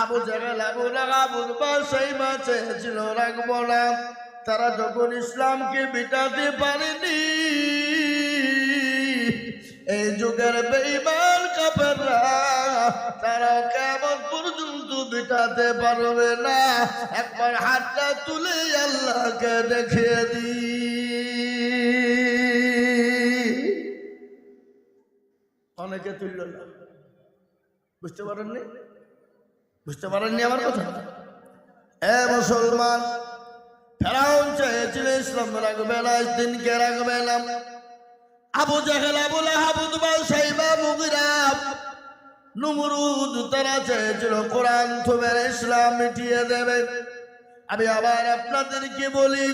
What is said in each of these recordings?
আবু জাহেল আবু লাহাব উতবা সাইবা চেয়েছিল রাখবো না। তারা যখন ইসলামকে মিটাতে পারেনি, এই যুগের বেঈমান কাফেররা তারাও কিয়ামত পর্যন্ত মিটাতে পারবে না। একবার হাতটা তুলে আল্লাহকে দেখিয়ে অনেকে তুলল না। বুঝতে পারেননি? বুঝতে পারেননি আমার কথা? এ মুসলমান, ফেরাউন চেয়েছিল ইসলাম রাখবে না, দিনকে রাখবে না। আবু জাহেল আবু লাহাব উতবা সাইবা মুগিরা নমরুদ তারা চেয়েছিল কোরআন থুবে ইসলাম মিটিয়ে দেবে। আমি আবার আপনাদেরকে বলি,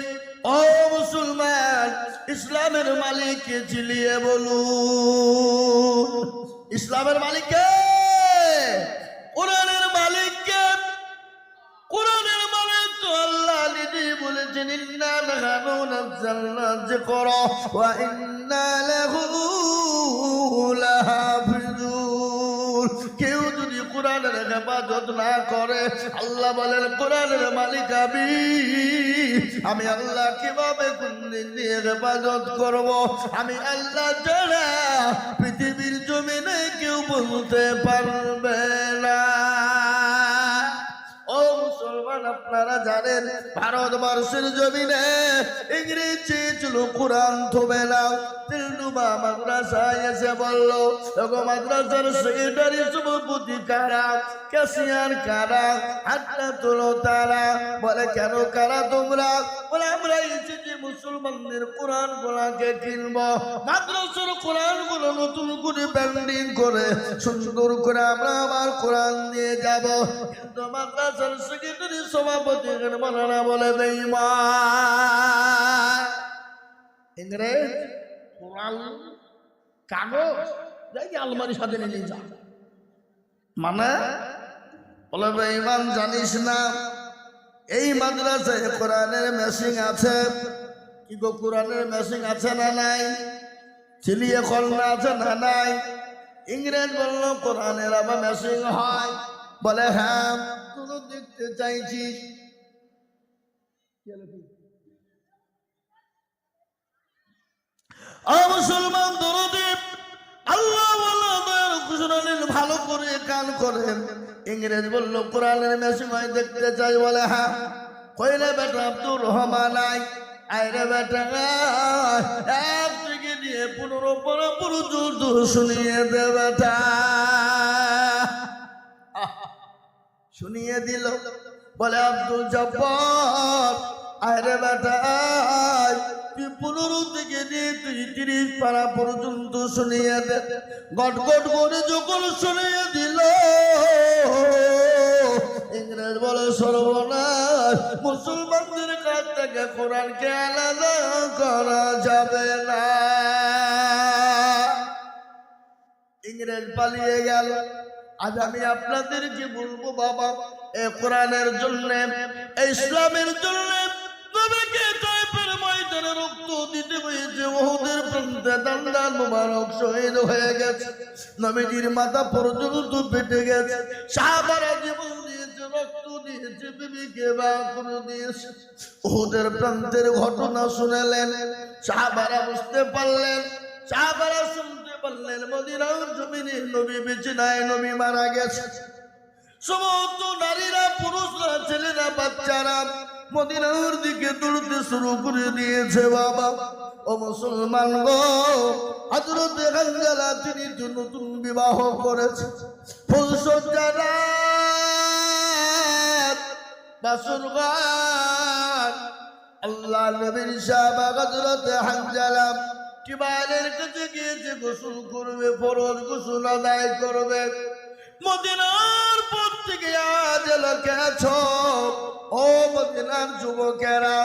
ও মুসলমান, ইসলামের মালিককে চিলিয়ে বলুন, ইসলামের মালিককে, কোরআনের মালিককে। কোরআনের মালিক তো আল্লাহ নিজেই বলেছেন, ইন্না নাহনু নাযালনা যিকরা ওয়া ইন্না লাহু লাহাফিজুন। কেউ যদি কোরআনের হেফাজত না করে, আল্লাহ বলেন কোরআনের মালিক আমি আল্লাহ কিভাবে কোনদিন দিয়ে হেফাজত করব? আমি আল্লাহ ছাড়া পৃথিবীর জমিনে কেউ বলতে পারবে না। ও মুসলমান, আপনারা জানেন ভারতবর্ষের জমিনে ইংরেজি ছিল কোরআন থুবে না। তিলডুবা মাদ্রাসায় এসে বলল, মাদ্রাসার সেক্রেটারি সভাপতি কারা, ক্যাশিয়ার কারা, হাতটা তোলো তারা। বলে কেন কারা তোমরা? বলে আমরা এসেছি মুসলমানদের কোরআন গুলাকে কিনব, মাদ্রাসার কোরআন গুলো নতুন করে ব্যান্ডিং করে সুন্দর করে আমরা আবার কোরআন দিয়ে যাব। কিন্তু মাদ্রাসার সেক্রেটারি সভাপতি মৌলানা বলে বেঈমান, ইংরেজ কোরআন কাগজ যাই আলমারি সাথে নিয়ে যা। মানে বলে বেঈমান, জানিস না এই মাদ্রাসায় কোরআনের মেশিন আছে? কি গো, কোরআনের মেশিন আছে না নাই? চিলিয়ে কলমা আছে না নাই? ইংরেজ বলল কোরআনের আবার মেশিন হয়? বলে হ্যাঁ, তুই দেখতে চাইছিস? মুসলমান দরদি আল্লাহ ভালো করে কান করেন। ইংরেজ বলল কোরআনের মেশিন হয়, দেখতে চাই? বলে হ্যাঁ। কইলে বেটা আব্দুর রহমান আইরে বেটা, এক থেকে নিয়ে 15 পর্যন্ত শুনিয়ে দে বেটা। শুনিয়ে দিল। বলে আব্দুল জব্বার, আরে বেটা তুই 15 থেকে নিয়ে তুই 30 পারা পর্যন্ত শুনিয়ে দে। গট গট করে যখন শুনিয়ে দিল, ইংরেজ বলে সর্বনাশ, মুসলমানদের কাছ থেকে কোরআনকে আলাদা করা যাবে না। ইংরেজ পালিয়ে গেল। আজ আমি আপনাদেরকে বলবো বাবা, এ কোরআনের জন্য, ইসলামের জন্য নবীকে তায়েফের ময়দানে রক্ত দিতে হয়েছে। ওহুদের প্রান্তে দান্দান মুবারক শহীদ হয়ে গেছে, নবীজির মাথা পর্যন্ত ফেটে গেছে। সাহাবারা জীবন দিয়েছে, রক্ত দিয়েছে, বিবিকে বা করে দিয়েছে। ওহুদের প্রান্তের ঘটনা শুনলেন, সাহাবারা বুঝতে পারলেন, সাহাবারা শুনতে পারলেন মদিনার জমিনে নবী বেঁচে নাই, নবী মারা গেছে। সমস্ত নারীরা, পুরুষরা, ছেলেরা, বাচ্চারা মদিনার দিকে দৌড়তে শুরু করে দিয়েছে। বাবা ও মুসলমান গো, হযরত হানজালা তিনি নতুন বিবাহ করেছে, ফুলসজ্জা বাসর গান। আল্লাহ নবীর সাহাবা হযরত হানজালা টিবালের কাছে গিয়েছে, গোসল করবে, ফরজ গোসল আদায় করবে। মদিনার পর থেকে আজ এলাকাছ, ও মদিনার যুবকেরা,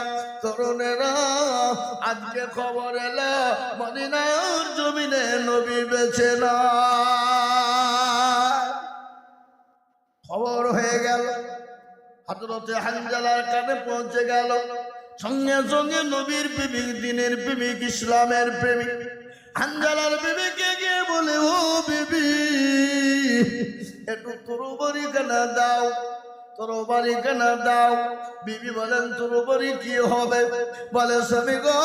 তরুণেরা, আজকে খবর এলো মদিনার জমিনে নবী বেঁচে না। খবর হয়ে গেল, হযরত হানজালার কানে পৌঁছে গেল। সঙ্গে সঙ্গে নবীর প্রেমিক, দিনের প্রেমিক, ইসলামের প্রেমিক হানজালার বিবিকে গিয়ে বলে, ও বিবি একটু তরবারি খানা দাও। তরবারি কেন দাও? বিবি বলেন তরবারি কি হবে? বলে স্বামী গো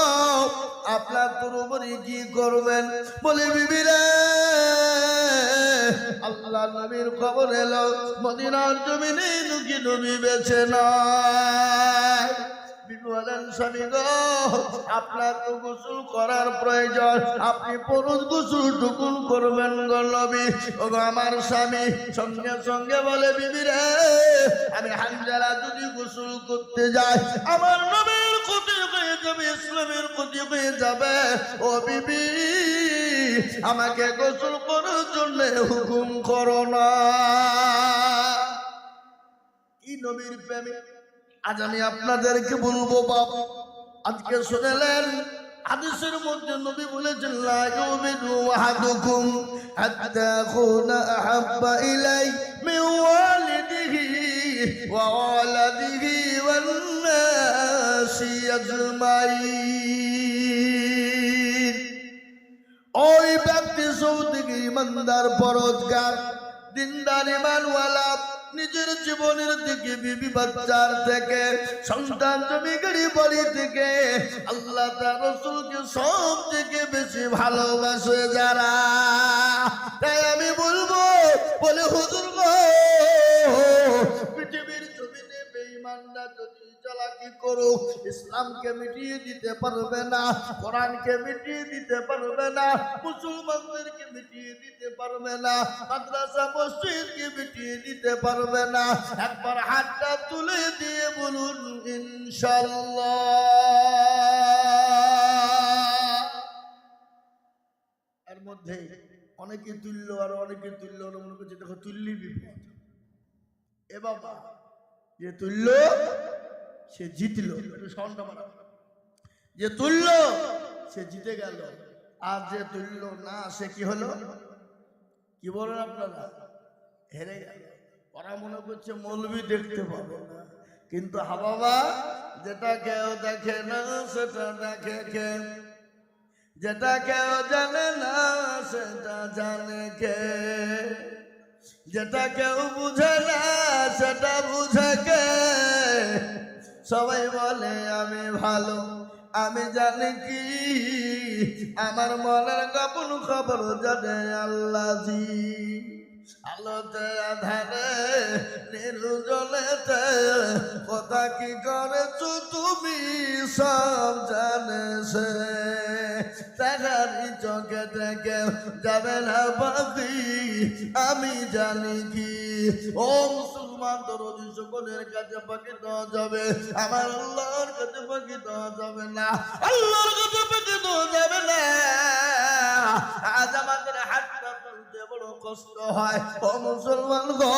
আপনার তরবারি কি করবেন? বলে বিবি রে আল্লাহ নবীর খবর এলো মদিনার জমিনে নুকি নবী বেছে নাই। বিবি বলেন স্বামী গো আপনার তো গোসল করার প্রয়োজন, আপনি পুরুষ গোসল টুকুন করবেন গো নবী। ও আমার স্বামী সঙ্গে সঙ্গে বলে বিবি রে আমি হানজালা যদি গোসল করতে যাই আমার নবীর ক্ষতি হয়ে যাবে, ইসলামের ক্ষতি হয়ে যাবে। ও বিবি আমাকে গোসল করার জন্য হুকুম করো না। কি নবীর প্রেমে আজ আমি আপনাদেরকে বলবো বাবা। আজকে শুনলেন হাদিসের মধ্যে নবী বলেছেন লা ইউমিনু আহাদুকুম হাত্তা আকুনা আহাব্বা ইলাই মিন ওয়ালিদিহি ওয়া ওয়ালাদিহি ওয়ান নাসি আজমাইন। ওই ব্যক্তি সৌদিকে ইমানদার পরোজগার দিনদার ইমানওয়ালা নিজের জীবনের দিকে বিবি বাচ্চার থেকে সন্তান জমি গাড়ি বাড়ি থেকে আল্লাহ তার রাসূলকে সব থেকে বেশি ভালোবাসে যারা। তাই আমি বলবো বলে হুজুর গো পৃথিবীর জমিনে বেঈমানরা যদি চালাকি করো ইসলামকে মিটিয়ে দিতে পারবে না, কোরআনকে মিটিয়ে দিতে পারবে না, মুসলমানদেরকে মিটিয়ে দিতে পারবে না, মাদ্রাসা মসজিদকে মিটিয়ে দিতে পারবে না। একবার হাতটা তুলে দিয়ে বলুন ইনশাআল্লাহ। এর মধ্যে অনেকে তুলল আর অনেকে তুলল না, মনে করছে দেখো তুললি বিপদ। এ বাবা যে তুলল সে জিতলো, যে তুলল সে জিতে গেল, আর যে তুলল না সে কি হলো? কি বলেন আপনারা? হেরে গেল। ওরা মনে করছে মৌলবি দেখতে পাবে না, কিন্তু হাবাবা যেটা কেউ দেখে না সেটা দেখে কে, যেটা কেউ জানে না সেটা জানে কে, যেটা কেউ বুঝে না সেটা বুঝে কে। সবাই বলে আমি ভালো, আমি জানি কি আমার মনের গোপন খবর জানে আল্লাহজি। আলোতে আধারে নির্জনেতে কথা কি করেছো তুমি সব জানে সে। তাহারি চোখে থেকে যাবে না বাকি আমি জানি কি। ও মুসলমান দরদি সকলের কাছে বাকি দেওয়া যাবে, আমার আল্লাহর কাছে বাকি দেওয়া যাবে না, আল্লাহর কাছে বাকি দেওয়া যাবে না। আজ আমাদের হাতটা তুলতে বড় কষ্ট হয়। ও মুসলমান গো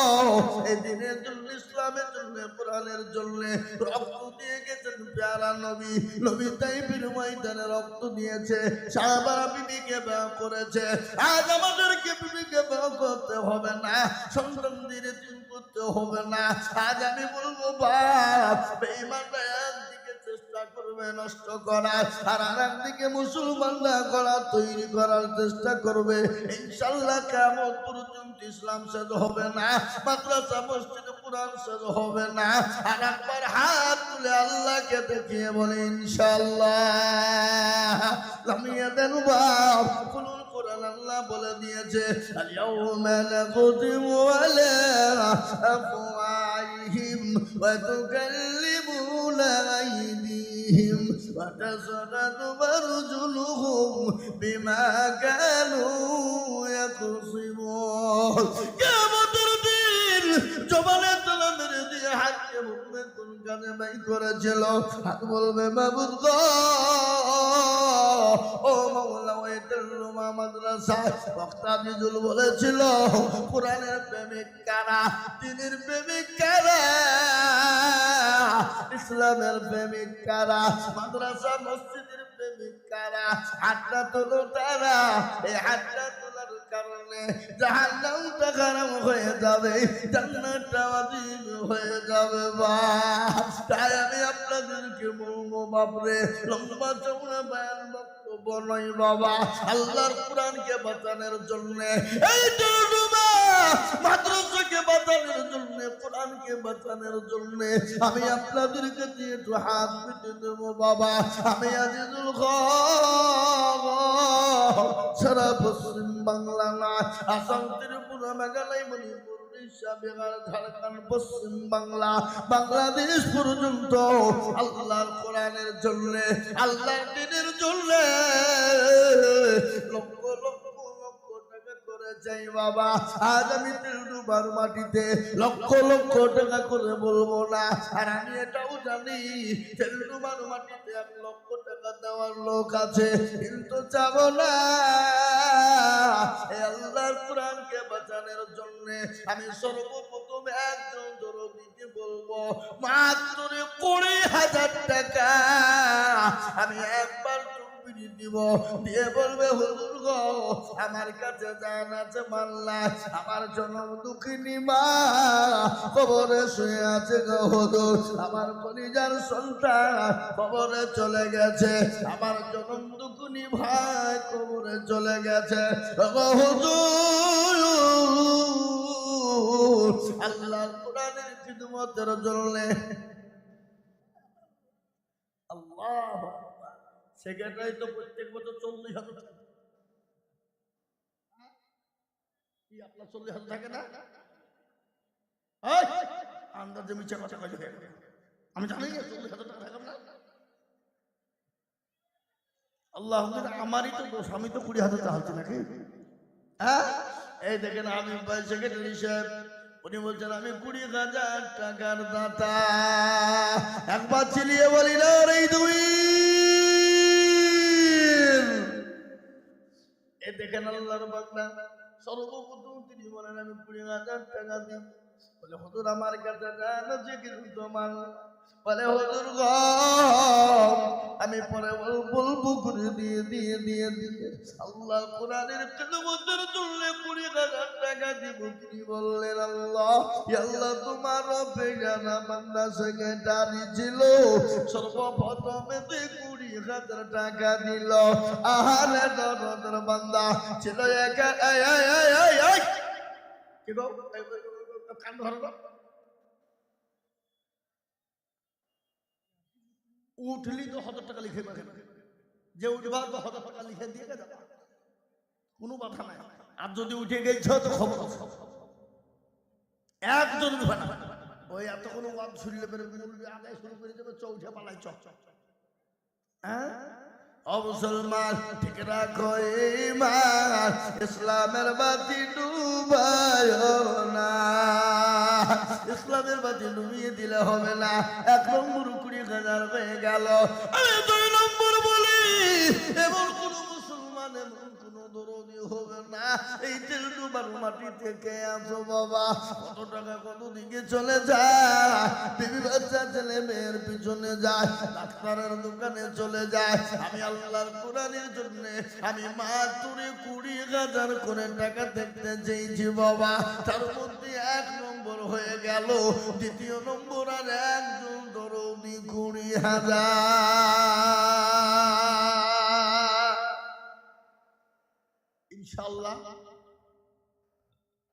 এই দিনের জন্য, ইসলামের জন্য, কোরআনের জন্য রক্ত দিয়ে গেছেন প্যারা নবী। নবী তাইফের ময়দানে রক্ত দিয়েছে, সাহাবারা বিবিকে বিয়ে করেছে। আজ আমাদেরকে বিবিকে বিয়ে করতে হবে না, সন্তানদের দিন করতে হবে না। আজ আমি বলবো বাপ বেঈমানরা একদিকে চেষ্টা করবে নষ্ট করার, আর আরেকদিকে মুসলমানরা করা তৈরি করার চেষ্টা করবে। ইনশাআল্লাহ কিয়ামত পর্যন্ত ইসলাম শেষ হবে না, মাদ্রাসা মসজিদ কোরআন শেষ হবে না। আর একবার হাত তুলে আল্লাহকে দেখিয়ে বলে ইনশাআল্লাহ। লামিয়া দেন বাপ খুলুন কোরআন, আল্লাহ বলে দিয়েছে আল-ইয়াউমা নাখতিমু আলা আফওয়াহিহিম ওয়া তুকাল্লিমুনা আইদিহিম ওয়া তাশহাদু আরজুলুহুম বিমা কানু ইয়াকসিবুন। কিয়ামতের দিন জবানে তালা মেরে দিয়ে হাতকে মুখে কোন কানে বাই করেছিল, হাত বলবে মাবুদ গো ও মাওলা ওই তেরুমা মাদ্রাসা বক্তা বিজুল বলেছিল কোরআনের প্রেমিক কারা, দ্বীনের প্রেমিক কারা, ইসলামের প্রেমিক কারা, মাদ্রাসা মসজিদের প্রেমিক কারা। হাতটা তোলো তারা, এই হাতটা তোলার কারণে জাহান্নামটা হারাম হয়ে যাবে, জান্নাতটা ওয়াজিব হয়ে যাবে। তাই আমি আপনাদেরকে বলবো বাপরে লম্বা চওড়া বয়ান বক্তব্য নয় বাবা, আল্লাহর কোরআনকে বাঁচানোর জন্য, এই মাদ্রাসাকে বাঁচানোর জন্য, কোরআন কোরআনকে বাঁচানোর জন্য আমি আপনাদের কাছে একটু হাত পেতে দেব বাবা। আমি আজিজুল হক সারা পশ্চিম বাংলা না, আসাম, ত্রিপুরা, মেঘালয়, মণিপুর, উড়িষ্যা, বিহার, ঝাড়খণ্ড, পশ্চিম বাংলা, বাংলাদেশ পর্যন্ত আল্লাহর কোরআনের জন্য, আল্লাহর দ্বীনের জন্য লক্ষ লক্ষ লক্ষ টাকা করে চাই বাবা। আজ আমি তেলডুবার মাটিতে লক্ষ লক্ষ টাকা করে বলবো না, আর আমি এটাও জানি তেলডুবার মাটিতে 1 লক্ষ টাকা দেওয়ার লোক আছে, কিন্তু যাবো না। আল্লাহর কোরআনকে বাঁচানোর জন্য আমি সর্বপ্রথম একজন দরদিকে বলবো মাত্র 20,000 টাকা আমি একবার চুম্বি দিব, দিয়ে বলবে হুজুর গো আমার কাছে জান আছে মাল্লা, আমার জনম দুঃখিনী মা কবরে শুয়ে আছে গো হুজুর, আমার কলিজার সন্তান কবরে চলে গেছে, আমার জনম দুঃখিনী ভাই কবরে চলে গেছে গো হুজুর। আল্লাহর কোরআনের খিদমতের জন্য আল্লাহ সেক্রেটারি তো প্রত্যেক বছর 40,000 টাকা। কি আপনার 40,000 থাকে না? আন্দাজে মিছে কথা কইলে আমি জানি 40,000 টাকা থাকে না। আল্লাহ আমারই তো দোষ, আমি তো 20,000 চাচ্ছি নাকি? হ্যাঁ এই দেখেন আমি সেক্রেটারি সাহেব উনি বলছেন আমি 20,000 টাকার দাতা। একবার চিলিয়ে বলি না রে দুই। এই দেখেন আল্লাহর বান্দা সর্বপ্রথম তিনি বলেন আমি 20,000 টাকা দিই। বলে হুজুর আমার কাছে জান আছে কিন্তু তোমার, বলে হুজুর গো আমি পরে বলবো করে দিয়ে দিয়ে দিয়ে দিয়ে আল্লাহ কোরআনের খিদমতের জন্য 20,000 টাকা দিব। তিনি বললেন আল্লাহ আল্লাহ তোমার বেগানা বান্দা সেক্রেটারি ছিল, সর্বপ্রথমে 20,000 টাকা দিল। আহারে দরদের বান্দা ছিল একা। কি গো কান ধরো উঠলি তো 1,000 টাকা লিখে পাবে, যে উঠবার তো 1,000 টাকা লিখে দিয়ে গেছে, কোনো কথা নাই। আর যদি উঠে গেছ তো খবর একজন উঠবে না, ওই এত কোনো ওয়াদ শুনলে বেরো আদায় শুরু করে দেবে, চৌঠে পালাই চক। হ্যাঁ ও মুসলমান ঠিক রাখো ঈমান, ইসলামের বাতি ডুবায় না, ইসলামের বাতি ডুবিয়ে দিলে হবে না। 1 নম্বর 20,000 হয়ে গেল। আমি 2 নম্বর বলি এমন কোন মুসলমান এমন কোন দরদি হবে না এই তেলডুবার মাটি থেকে আসো বাবা, কত টাকা কত দিকে চলে যায়, বিবি বাচ্চা ছেলে মেয়ের পিছনে যায়, ডাক্তারের দোকানে চলে যায়। আমি আল্লাহর কোরআনের জন্য আমি মাত্র 20,000 করে টাকা দেখতে চেয়েছি বাবা, তার মধ্যে 1 নম্বর হয়ে গেল, 2য় নম্বর আর একজন দরদি 20,000 ইনশাআল্লাহ।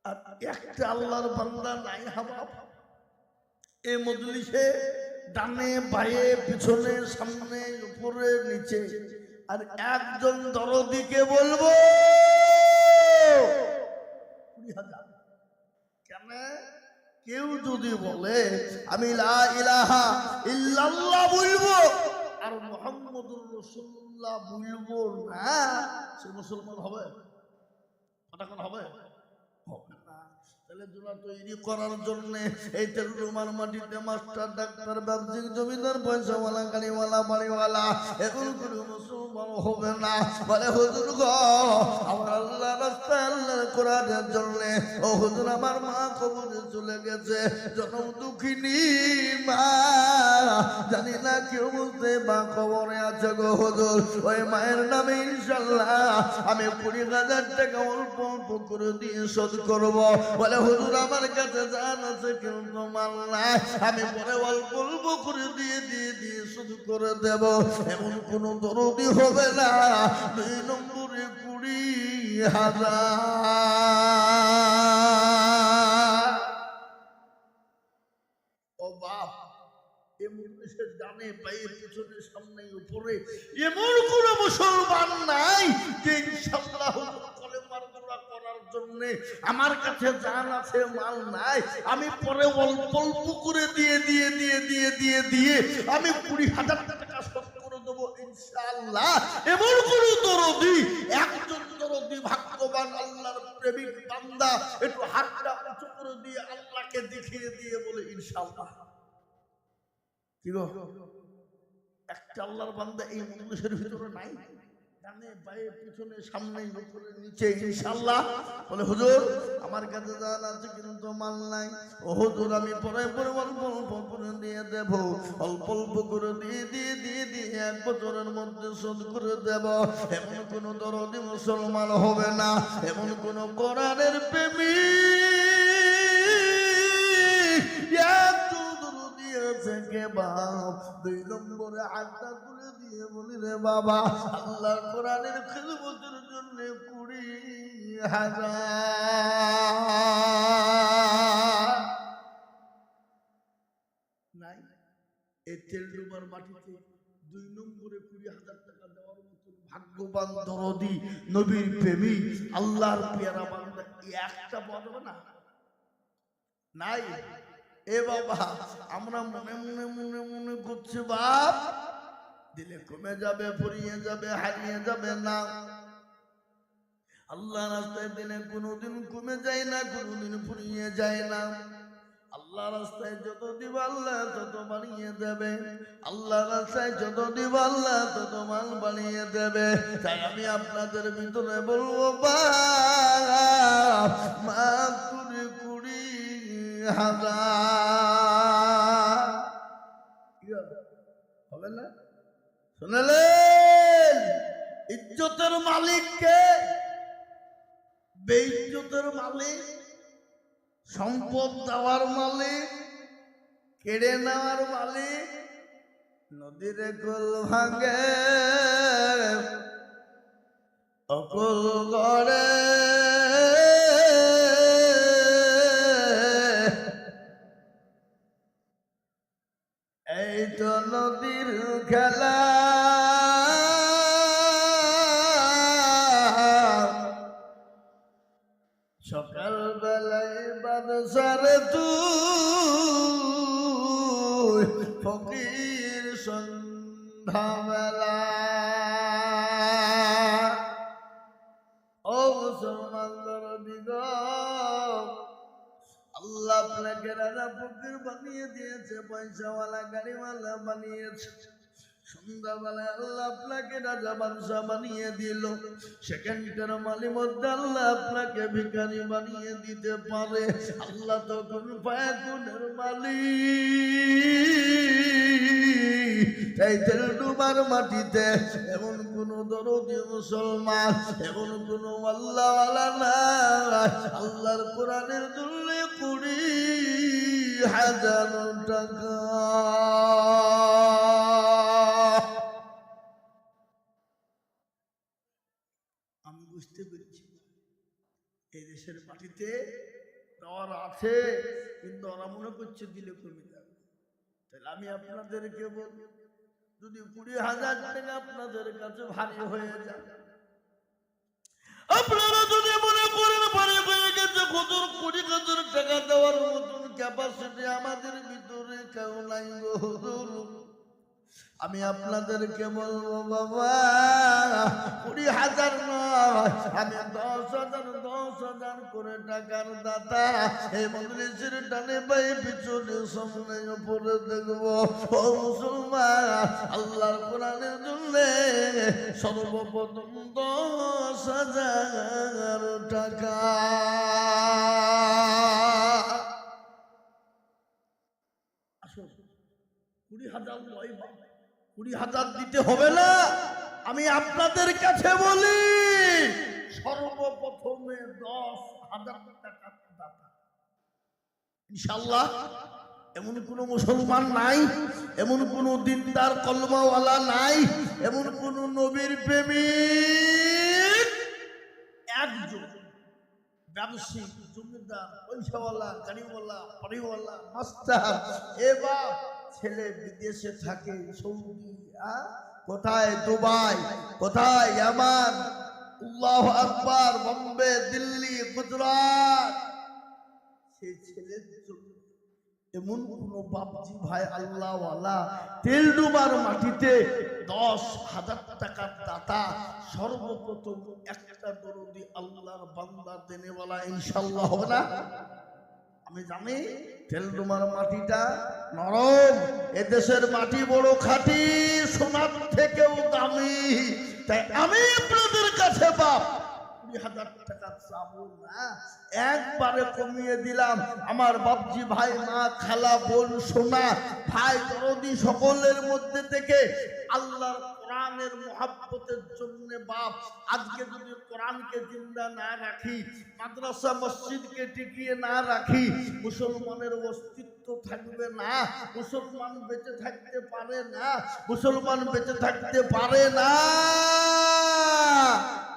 আর একটা আল্লাহর বান্দা নাই হাবাব এই মজলিসে, ডানে বায়ে পিছনে সামনে উপরে নিচে, আর একজন দরদিকে বলবো 20,000। কেন? কেউ যদি বলে আমি লা ইলাহা ইল্লাল্লাহ বলবো আর মুহাম্মদুর রাসূলুল্লাহ বলবো না, সে মুসলমান হবে? কথা কোন হবে? হবে না। তাহলে জোড়া তৈরি করার জন্য এই তেলডুবার মাটিতে মাস্টার ডাক্তার ব্যবসায়িক জমিদার পয়সাওয়ালা গাড়িওয়ালা বাড়িওয়ালা এখন কোনো মুসলমান হবে না। বলে হুজুর গো আমার আল্লাহ রাস্তায় আল্লাহর কোরআনের জন্য, ও হুজুর আমার মা কবরে চলে গেছে, জনম দুঃখিনী মা, জানি না কেউ বলতে মা কবরে আছে গো হুজুর, ওই মায়ের নামে ইনশাআল্লাহ আমি 20,000 টাকা অল্প অল্প করে দিয়ে শোধ করবো। বলে হুজুর আমার কাছে জান আছে কিন্তু মাল নাই, আমি পরে অল্প অল্প করে দিয়ে দিয়ে দিয়ে শুধু করে দেব, এমন কোন দরদি হবে না। 2 নম্বরে 20,000 মজলিসের ডানে বাঁয়ে পিছনে সামনে উপরে এমন কোন মুসলমান নাই যে ইনশাআল্লাহ হুজুর কলেমার দোয়া করার জন্য আমার কাছে জান আছে মাল নাই, আমি পরে অল্প অল্প করে দিয়ে আমি 20,000 টাকা শোধ করে দেবো ইনশাআল্লাহ। এমন কোন দরদি, একজন দরদি ভাগ্যবান আল্লাহর প্রেমিক বান্দা একটু হাতটা উঁচু করে দিয়ে আল্লাহকে দেখিয়ে দিয়ে বলে ইনশাআল্লাহ। কি গো, একটা আল্লাহর বান্দা এই মজলিসের ভিতরে নাই? ডানে বাঁয়ে পিছনে সামনে উপরে নিচে ইনশাআল্লাহ বলে হুজুর আমার কাছে জান আছে কিন্তু মাল নাই। ও হুজুর আমি পরে অল্প করে দিয়ে দেব, অল্প অল্প করে দিয়ে 1 বছরের মধ্যে শোধ করে দেব। এমন কোন দরদি মুসলমান হবে না, এমন কোন কোরআনের প্রেমিক থেকে বাপ 2 নম্বরে হাতটা তুলে দিয়ে বলি রে বাবা আল্লাহ কোরআনের খিদমতের জন্য 20,000 নাই। এই তেলডুবার মাটিতে 2 নম্বরে 20,000 টাকা দেওয়ার মতো ভাগ্যবান দরদি নবীর প্রেমিক আল্লাহর পেয়ারা বান্দা একটা বলবে না নাই। এ বাবা আমরা মনে করছি বাপ দিলে কমে যাবে, ফুরিয়ে যাবে, হারিয়ে যাবে না। আল্লাহ রাস্তায় দিলে কোনোদিন কমে যায় না, কোনোদিন ফুরিয়ে যায় না। আল্লাহ রাস্তায় যত দিব আল্লাহ তত বাড়িয়ে দেবে, আল্লাহ রাস্তায় যত দিব আল্লাহ তত মাল বাড়িয়ে দেবে। তাই আমি আপনাদের ভিতরে বলবো বাপ মাত্র 20,000 হবে না? শুনলেন? ইজ্জতের মালিক কে? বেইজ্জতের মালিক, সম্পদ দেওয়ার মালিক, কেড়ে নেওয়ার মালিক। নদীর কোল ভাঙে অকুল গড়ে, এই তো নদীর খেলা। সকাল বেলায় বাদশার তুই ফকির সন্ধ্যা বেলা। ও মুসলমান দরদিগণ, আল্লাহ আপনাকে রাজা ফকির বানিয়ে দিয়েছে, পয়সাওয়ালা গাড়িওয়ালা বানিয়েছে। সন্ধ্যাবেলায় আল্লাহ আপনাকে রাজা বাদশাহ বানিয়ে দিল। সেকেন্ডের মালির মধ্যে আল্লাহ আপনাকে ভিখারি বানিয়ে দিতে পারে। আল্লাহ তখন ফায়াকুনের মালিক। এই তেলডুবার মাটিতে এমন কোন দরদি মুসলমান, এমন কোন আল্লাহওয়ালা নাই আল্লাহর কোরআনের জন্য 20,000 টাকা। আমি বুঝতে পেরেছি এই দেশের মাটিতে দেওয়ার আছে, কিন্তু ওরা মনে করছে দিলে কমে যাবে। তাহলে আমি আপনাদেরকে বলি, যদি 20,000 টাকা আপনাদের কাছে ভারী হয়ে যায়, আপনারা যদি মনে করেন ভারী হয়ে গেছে, হুজুর 20,000 টাকা দেওয়ার মতন ক্যাপাসিটি আমাদের ভিতরে কেউ নাই গো হুজুর, আমি আপনাদেরকে বলবো বাবা 20,000 নয়, আমি 10,000 করে টাকার দাতা এই মজলিসের ডানে বাঁয়ে পিছনে সামনে উপরে দেখবো। ও মুসলমান, আল্লাহর কোরআনের জন্য সর্বপ্রথম 10,000 টাকা। আসো 20,000 লয় বা 20,000 দিতে হবে না। আমি আপনাদের কাছে বলি সর্বপ্রথমে 10,000 টাকা দাতা ইনশাআল্লাহ। এমন কোন মুসলমান নাই, এমন কোন দিনদার কলমাওয়ালা নাই, এমন কোন নবীর প্রেমিক একজন ব্যবসায়িক, জমিদার, পয়সাওয়ালা, গাড়িওয়ালা, বাড়িওয়ালা, মাস্টার, এবার ছেলে বিদেশে থাকে, সৌদি, কোথায় দুবাই, কোথায় ইয়ামান, আল্লাহু আকবার, বোম্বে, দিল্লি, গুজরাট। সেই ছেলের জন্য এমন কোন বাপজি ভাই আল্লাহওয়ালা তেলডুবার মাটিতে 10,000 টাকার দাতা সর্বপ্রথম একটা দরদি আল্লাহর বান্দা দেনেওয়ালা ইনশাআল্লাহ হবে না? আমি জানি তেলডুমার মাটিটা নরম, এদেশের মাটি বড় খাঁটি, সোনার থেকেও দামি। তাই আমি আপনাদের কাছে বাপ 20,000 টাকা চাবো না, একবারে কমিয়ে দিলাম। আমার বাপজি ভাই, মা, খালা, বোন, সোনা, ভাই, দরদি সকলের মধ্যে থেকে আল্লাহর কোরআনের মুহাব্বতের জন্য বাপ, আজকে যদি কোরআনকে জিন্দা না রাখি, মাদ্রাসা মসজিদকে টিকিয়ে না রাখি, মুসলমানের অস্তিত্ব থাকবে না, মুসলমান বেঁচে থাকতে পারে না, মুসলমান বেঁচে থাকতে পারে না।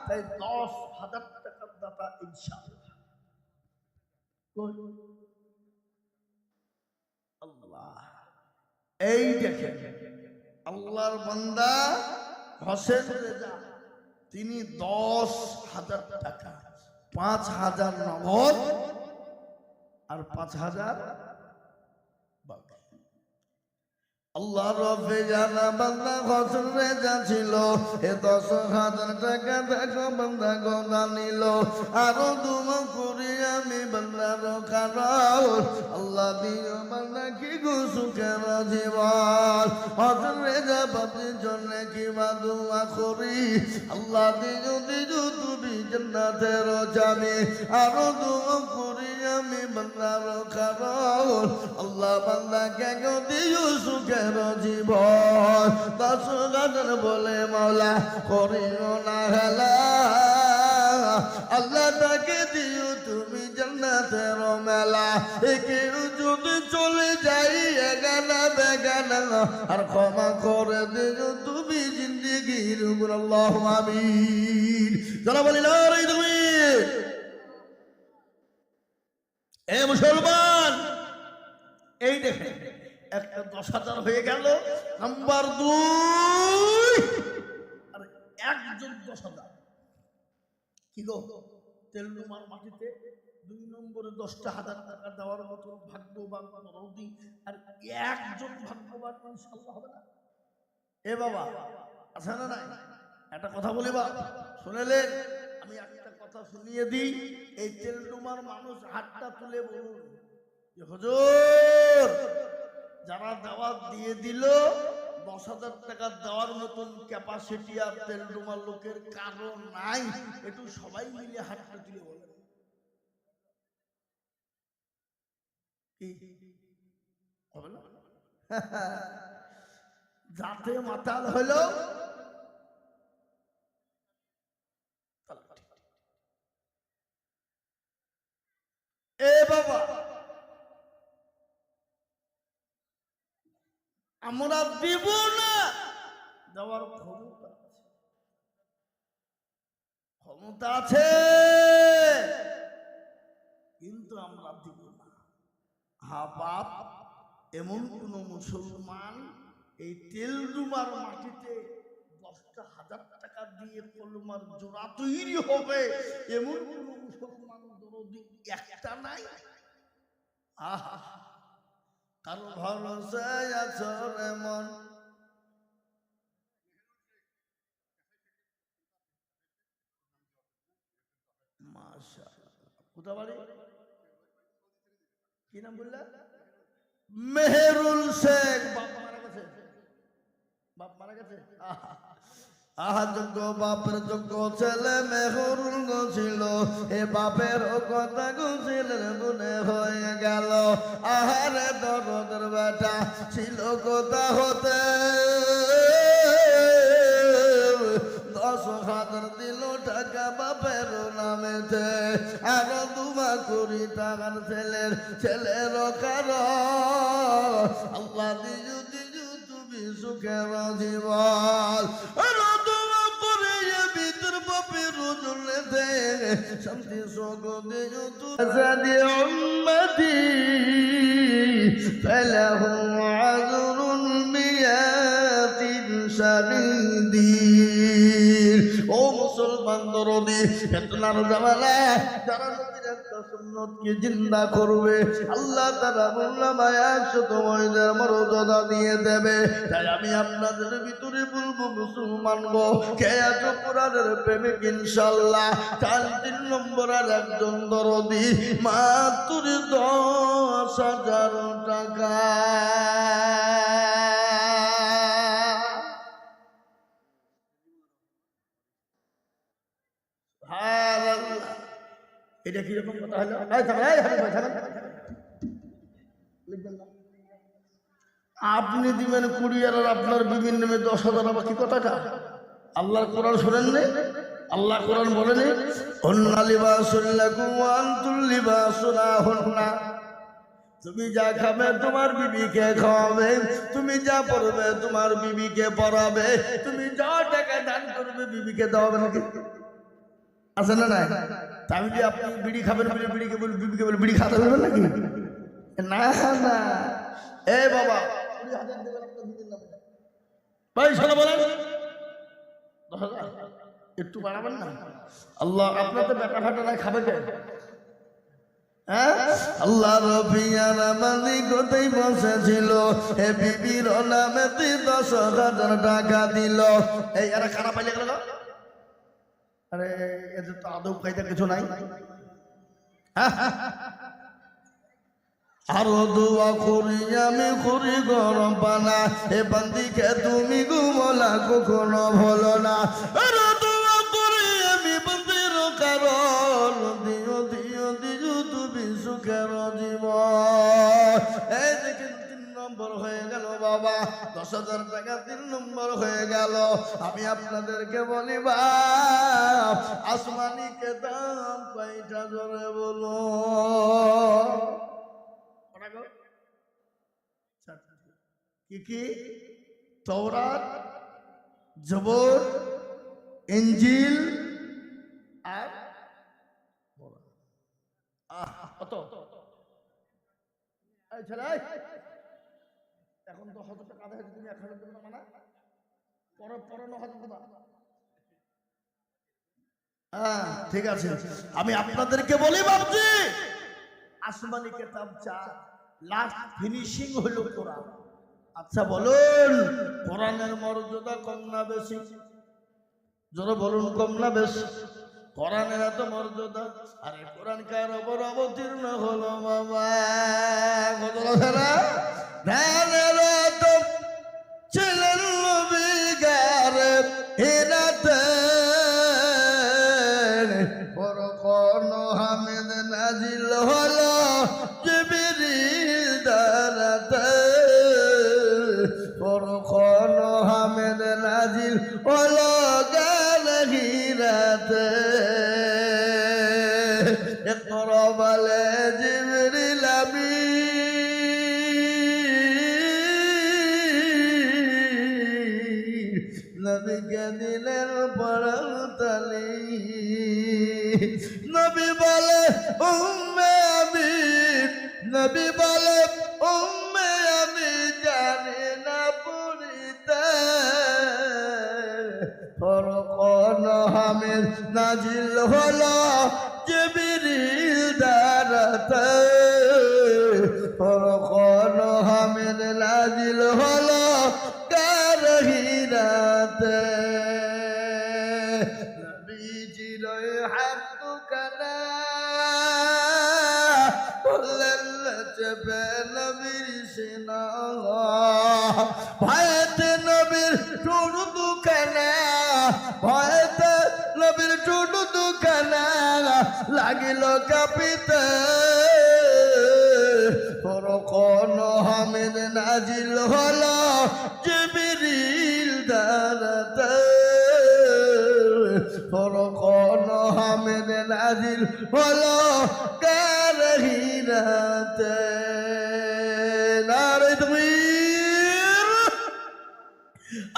তাই 10,000 টাকার দাতা ইনশাআল্লাহ। আল্লাহ, এই দেখেন আল্লাহর বান্দা হোসেন রেজা, তিনি 10,000 টাকা, 5,000 নগদ আর 5,000 বাকি। আল্লাহ রবে জানা বান্দা হোসেন রেজা ছিল, এ 10,000 টাকা দেখো বান্দা গোনা নিল, আরো দুমা করি আমি বান্দার কারণ, আল্লাহ দিও বান্দা কি সুখের জীবন। হোসেন রেজা বাপের জন্য কি দোয়া করি, আল্লাহ দিও দিও তুমি জান্নাতের যাবে, আরো দুমা করি আমি বান্দার কারণ, আল্লাহ বান্দাকে দিও সুখের জীবন। 10,000 বলে মৌলা করিও না হেলা, আল্লাহ তাকে দিও তুমি জান্নাতের মেলা। কেউ যদি চলে যাই এগানা বেগানা, আর ক্ষমা করে দিও তুমি জিন্দেগির উপর, আল্লাহুম্মা আমিন। যারা বলি না তুমি এ মুসলমান, এই দেখে একটা 10,000 হয়ে গেল। নাম্বার 2, আর একজন 10,000 কি গো, তেলডুমার মাটিতে 2 নম্বরে 10,000 টাকা দেওয়ার মতো ভাগ্যবান নরদি আর একজন ভাগ্যবান ইনশাআল্লাহ হবে না? এ বাবা আছে না নাই? একটা কথা বলি বা শুনেলেন? আমি একটা কথা শুনিয়ে দিই, এই তেলডুমার মানুষ হাতটা তুলে বলুন যে হুজুর, যারা দাওয়াত দিয়ে দিল 10,000 টাকা দেওয়ার মতন ক্যাপাসিটি আর তেলডুমার লোকের কারণ নাই, একটু সবাই মিলে হাতটা তুলে বলেন। হবে না? যাতে মাতাল হলো এ বাবা, আমরা দিব না, দেওয়ার ক্ষমতা আছে, কিন্তু আমরা দিব না। হ্যাঁ বাপ, এমন কোন মুসলমান এই তেলডুমার মাটিতে 10,000 টাকা দিয়ে কলমার জোড়া তৈরি হবে, এমন কোন মুসলমান দরদি একটা নাই। আহা, কারো ভরসায় আছো এমন, মাশাআল্লাহ। কোথা বাড়ি, কি নাম বললা? মেহেরুল শেখ। বাপ মারা গেছে, বাপ মারা গেছে। আহা, যোগ্য বাপের যোগ্য ছেলে মেহেরুল ছিল, এ বাপের কথা ছেলের মনে হয়ে গেল। আহারে দরদের বেটা ছিল কোথা হতে, 10,000 দিল টাকা বাপের নামেতে, আরো দুমা করি টাকার ছেলের কারণ, আল্লাহ দিও দিও তুমি সুখের জীবন। আরো দুমা করে ভিতর বাপের জন্যে শান্তি সুখ দিও তুমি উম্মতি ফলাহু আযর মুসলমান দরদি ফিতনার জামানা যারা নবীর একটা সুন্নতকে জিন্দা করবে আল্লাহ তাআলা আমলনামায় 100 মহিলার মর্যাদা দিয়ে দেবে। তাই আমি আপনাদের ভিতরে বলবো মুসলমান গো, কে আছো কোরআনের প্রেমিক ইনশাআল্লাহ? 3 নম্বরের একজন দরদি মাত্র 10,000 টাকা। এটা কিরকম কথা হলো? আপনি দিবেন 20 আর আপনার বিভিন্ন 10,000 আবার কি কথাটা? আল্লাহর কোরআন শোনেননি? আল্লাহ কোরআন বলেনি হুন্না লিবাসুল লাকুম ওয়া আনতুম লিবাসুল লাহুন্না। তুমি যা খাবে তোমার বিবিকে খাওয়াবে, তুমি যা পড়বে তোমার বিবিকে পড়াবে, তুমি যা টাকা দান করবে বিবিকে দেওয়া হবে নাকি? আছে না? নাই? আমি যে আপনি বিড়ি খাবেন বলে বিড়িকে বলি বিবিকে বলে বিড়ি খাতে বলবেন নাকি? না না। এ বাবা 20,000 দেবেন আপনার বিবির নামে। ভাই শোনো বলেন 10,000 একটু বাড়াবেন না? আল্লাহ আপনার তো বেটা ফাটা নাই, খাবে কে? আল্লাহ রবিয়া নামাজি কোথায় বসেছিল, হে বিবির নামে 10,000 টাকা দিল। এই এরা খানা পাইলে গেল। আরে এদের তো আদব কায়দা কিছু নাই। আরো দোয়া করি আমি করি গরম পানা, এ বান্দিকে তুমি ঘুমলা কখনো ভুলো না। আরো দোয়া করি আমি বান্দির কারণ, দিও দিও দিও তুমি সুখের জীবন। এই দেখেন 3 নম্বর হয়ে গেল বাবা, 10,000 টাকা 3 নম্বর হয়ে গেল। আমি আপনাদেরকে বলি বাপ, আসমানি কেতাব কয়টা জোরে বলো? কি কি? তওরাত, জবর, ইনজিল আর কত? এখন 10,000 টাকা আদায় হয়েছে, তুমি 1,000 দেবে না মানে? পরে 9,000 দেবা। হ্যাঁ ঠিক আছে। আমি আপনাদেরকে বলি বাবজি, আসমানি কিতাব চা লাস্ট ফিনিশিং হলো কোরআন। আচ্ছা বলুন, কোরআনের মর্যাদা কম না বেশি? জোরে বলুন, কম না বেশি? কোরআনের এত মর্যাদা, আরে কোরআন কার উপর অবতীর্ণ হলো বাবা? কত না ধ্যানের তো ছিলেন নবী গারে হিরাতে, কোন হামিদ নাজিল হলো জিবরিল দ্বারাতে, কোন হামিদ নাজিল হলো গারে হিরাতে। ইকরা বলে জিবরিল আমিন, নবীকে দিলেন পরাণ তালি। নবী বলে উম্মে আমিন, নবী বলে উম্মে আমি জানি না পড়িতে, কোন হামিদ নাজিল হলো জিবরিল দ্বারাতে, কোন হামিদ নাজিল হলো কার হিরাতে। নবীজির হাত কানা বললেন চেপে নবীর সিনা, ভয়েতে নবীর ঠোঁট দুখানা, ভয়েতে নবীর ঠোঁট দুখানা লাগিল কাঁপিতে, কোন হামিদ নাজিল হলো জিবরিল দ্বারাতে, কোন হামিদ নাজিল হলো কার হিরাতে। নারে তাকবীর।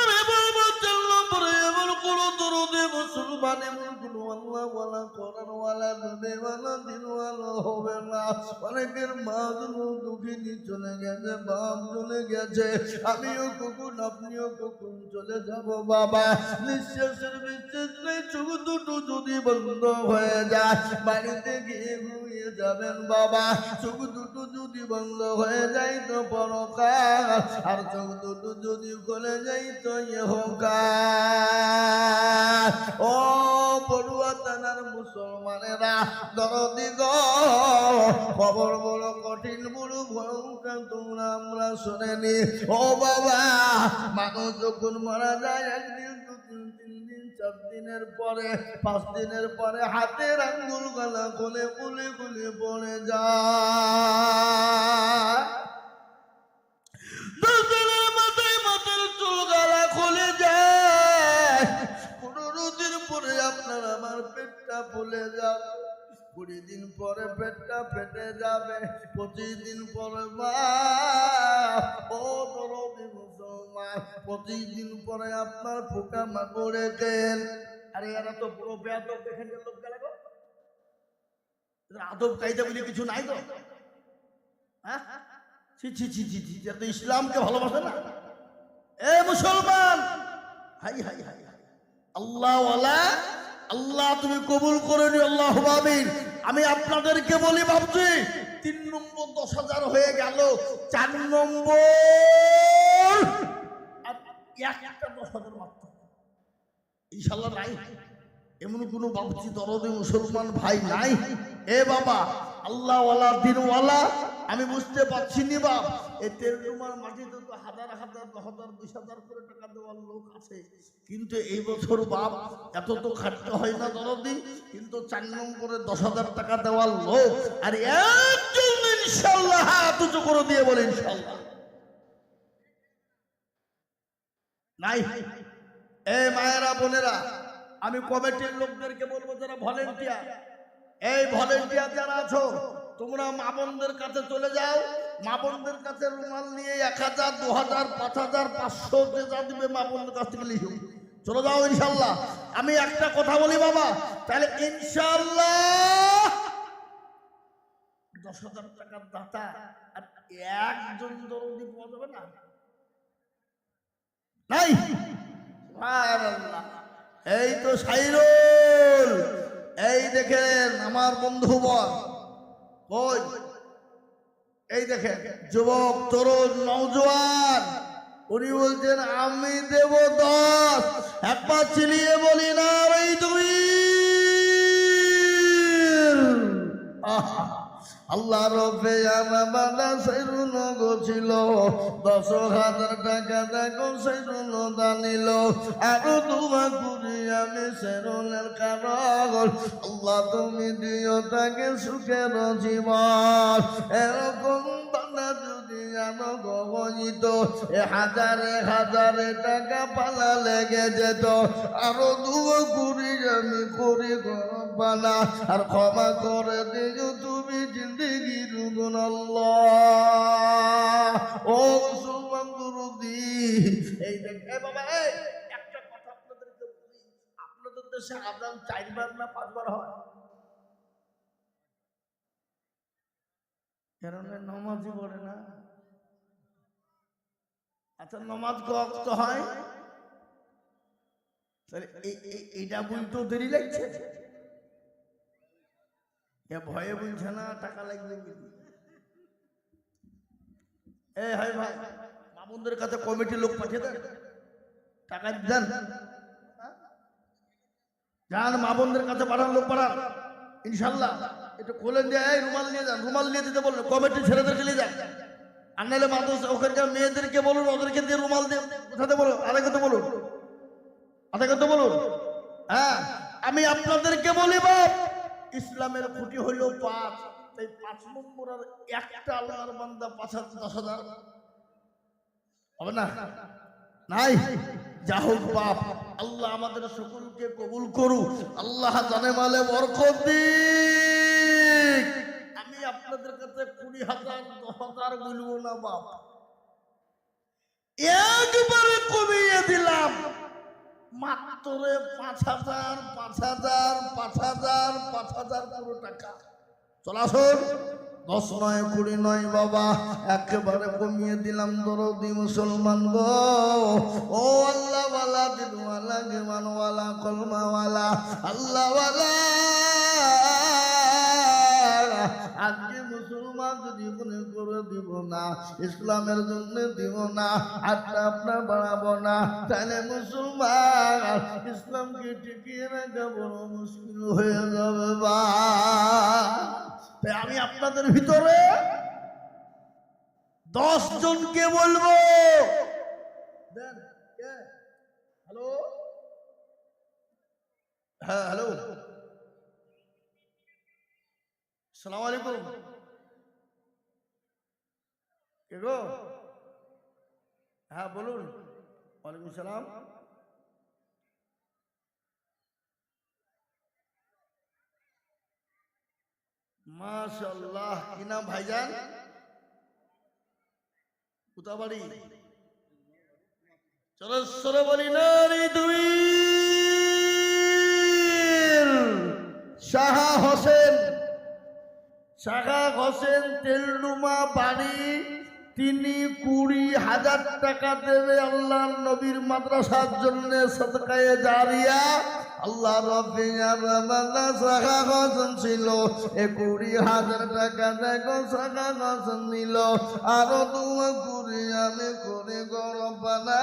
আমি বলবো চললো পরে এমন কোন দরদে মুসলমান এমন কোন আল্লাহ ওয়ালা কোরআন ওয়ালা নবী ওয়ালা দিন ওয়ালা হবে না। অনেকের মাজলুম দুঃখিনী চলে গেছে, বাপ চলে গেছে, আমিও কখন আপনিও কখন চলে যাব বাবা। নিঃশ্বাসের বিশ্বাস নেই, চোখ দুটো যদি বন্ধ হয়ে যায় বাড়িতে গিয়ে ঘুমিয়ে যাবেন বাবা। চোখ দুটো যদি বন্ধ হয়ে যায় তো পরকাল, আর চোখ দুটো যদি খুলে যায় তো ইহকাল। ও পড়ুয়া থানার মুসলমানেরা, দরদি গো, খবর বড় কঠিন, বড় ভয়ঙ্কর, তোমরা আমরা শুনেনি। ও বাবা, মানুষ যখন মারা যায় একদিন, দুদিন, 3 দিন, 4 দিনের পরে, 5 দিনের পরে হাতের আঙ্গুল গলা খুলে খুলে খুলে পড়ে যায়। 10 দিনের মাথায় মাথার চুল গলা খুলে যায়। 15 দিন পরে আপনার আমার পেটটা ফুলে যাবে, 20 দিন পরে পেটটা ফেটে যাবে, 25 দিন পরে ও দরদি মুসলমান, 25 দিন পরে আপনার পোকা মাকড়ে খেন। আরে এরা তো পুরো বেয়াদব, দেখেন যে লোক গেল, আদব কায়দা বলে কিছু নাই তো। হ্যাঁ, ছি ছি ছি ছি ছি, এরা তো ইসলামকে ভালোবাসে না। এ মুসলমান, হাই হাই হাই হাই, আল্লাহ ওয়ালা, আল্লাহ তুমি কবুল করে নিও, আল্লাহ আমিন। আমি আপনাদেরকে বলি ভাবছি 3 নম্বর 10,000 হয়ে গেল, 4 নম্বর আর একটা 10,000 মাত্র ইনশাআল্লাহ নাই। এমন কোন বাবুজি দরদি মুসলমান ভাই নাই? এ বাবা, আল্লাহ ওয়ালা, দিনওয়ালা, আমি বুঝতে পারছি নি বাপ, এই তেলডুমার মাটিতে তো 1000 1000 10,000 20,000 করে টাকা দেওয়ার লোক আছে, কিন্তু এই বছর বাপ এত তো খাটতে হয় না দরদি, কিন্তু 4 নম্বরে 10,000 টাকা দেওয়ার লোক, আর একজন ইনশাআল্লাহ হাত উঁচু করে দিয়ে বলে ইনশাআল্লাহ নাই। এ মায়েরা বোনেরা, আমি কমিটির লোকদেরকে বলবো যারা ভলেন্টিয়ার, এই ভলেন্টিয়ার যারা আছো, তোমরা মা বোনদের কাছে চলে যাও, মা বোনদের কাছে রুমাল নিয়ে 1000 2000 5000 500 যে যা দিবে মা বোনদের কাছ থেকে লিখো, চলে যাও ইনশাআল্লাহ। আমি একটা কথা বলি বাবা, তাহলে ইনশাআল্লাহ 10,000 টাকার দাতা আর একজন দরদি পাওয়া যাবে না? নাই? সুবহানাল্লাহ। এই তো সাইরুল, এই দেখেন আমার বন্ধু বল, ওই এই দেখেন যুবক, তরুণ, নওজোয়ান, উনি বলছেন আমি দেব 10। একবার চিলিয়ে বলি না এই দুই। আল্লাহ রবে বাবা সাইরুল ছিল 10,000 টাকা দেখো সাইরুল দানিল, আরো দোয়া করি আমি সাইরুলের কারণ, আল্লাহ তুমি দিও তাকে সুখের জীবন। এরকম বানা যদি জানো গগনিত, 1000 টাকা পালা লেগে যেত, আরো দোয়া করি আমি করি বানা, আর ক্ষমা করে দিও তুমি জিন্দেগি রুগুন আল্লাহ। ও মুসলমান দরদি, এই দেখ বাবা, এই একটা কথা আপনাদেরকে বলি, আপনাদের দেশে আযান 4 বার না 5 বার হয়? কারণ নামাজই পড়ে না। আচ্ছা, নামাজ কত হয়? তাহলে এইটা বলতেও দেরি লাগছে, ভয়ে বলছে না টাকা লাগবে। এ হাই ভাই, মামুনদের কাছে কমিটির লোক পাঠিয়ে দেন, টাকা দেন, যান মামুনদের কাছে পাঠান, লোক পাঠান ইনশাল্লাহ। একটু খোলেন দিয়ে এই রুমাল নিয়ে যান, রুমাল নিয়ে দিতে বলুন, কমিটির ছেলেদেরকে নিয়ে যান, আর নাহলে মানুষ ওখানকার মেয়েদেরকে বলুন, ওদেরকে দিয়ে রুমাল দিয়ে কোথাতে বলুন, আরে কথা বলুন, আরে কথা বলুন। হ্যাঁ, আমি আপনাদেরকে বলি বাপ, ইসলামের খুঁটি হইল 5, তাই 5 নম্বর আর একটা আল্লাহর বান্দা 5,000 10,000 হবে না? নাই? যা হোক বাপ, আল্লাহ আমাদের সকলকে কবুল করুক, আল্লাহ জানে মালে বরকত দিক। আমি আপনাদের কাছে 20,000 10,000 বলবো না বাপ, একবারে কমিয়ে দিলাম, মাত্র 5,000 5,000 5,000 5,000 পুরো টাকা। চল আসুন, 10 নয় 20 নয় বাবা, একেবারে কমিয়ে দিলাম। দরদি মুসলমান গো, ও আল্লাহ ওয়ালা, দিনওয়ালা, জীবনওয়ালা, কলমাওয়ালা, আল্লাহওয়ালা, আজকে মুসলমান যদি মনে করে দিব না, ইসলামের জন্য দিব না, হাতটা আপনার বাড়াবো না, তাহলে মুসলমান ইসলামকে টিকিয়ে রাখা বড় মুশকিল হয়ে যাবে। বা তাই আমি আপনাদের ভিতরে 10 জনকে বলবো, হ্যালো, হ্যাঁ হ্যালো, আসসালামু আলাইকুম, কে গো? হ্যাঁ বলুন। ওয়ালাইকুম সালাম। মাশাআল্লাহ, কি নাম ভাইজান? কোথাবাড়ি? চলো সরে বলি নারী দুই শাহা হোসেন, শাহা হোসেন তেলডুমা বাড়ি। তিনি 20,000 টাকা দেবে আল্লাহর নবীর মাদ্রাসার জন্য সদকায়ে জারিয়া। আল্লাহ রব্বির শাখা হোসেন ছিল, 20,000 টাকা দেখো শাখা হোসেন নিল। আরো দোয়া করি আমি করি গরবানা,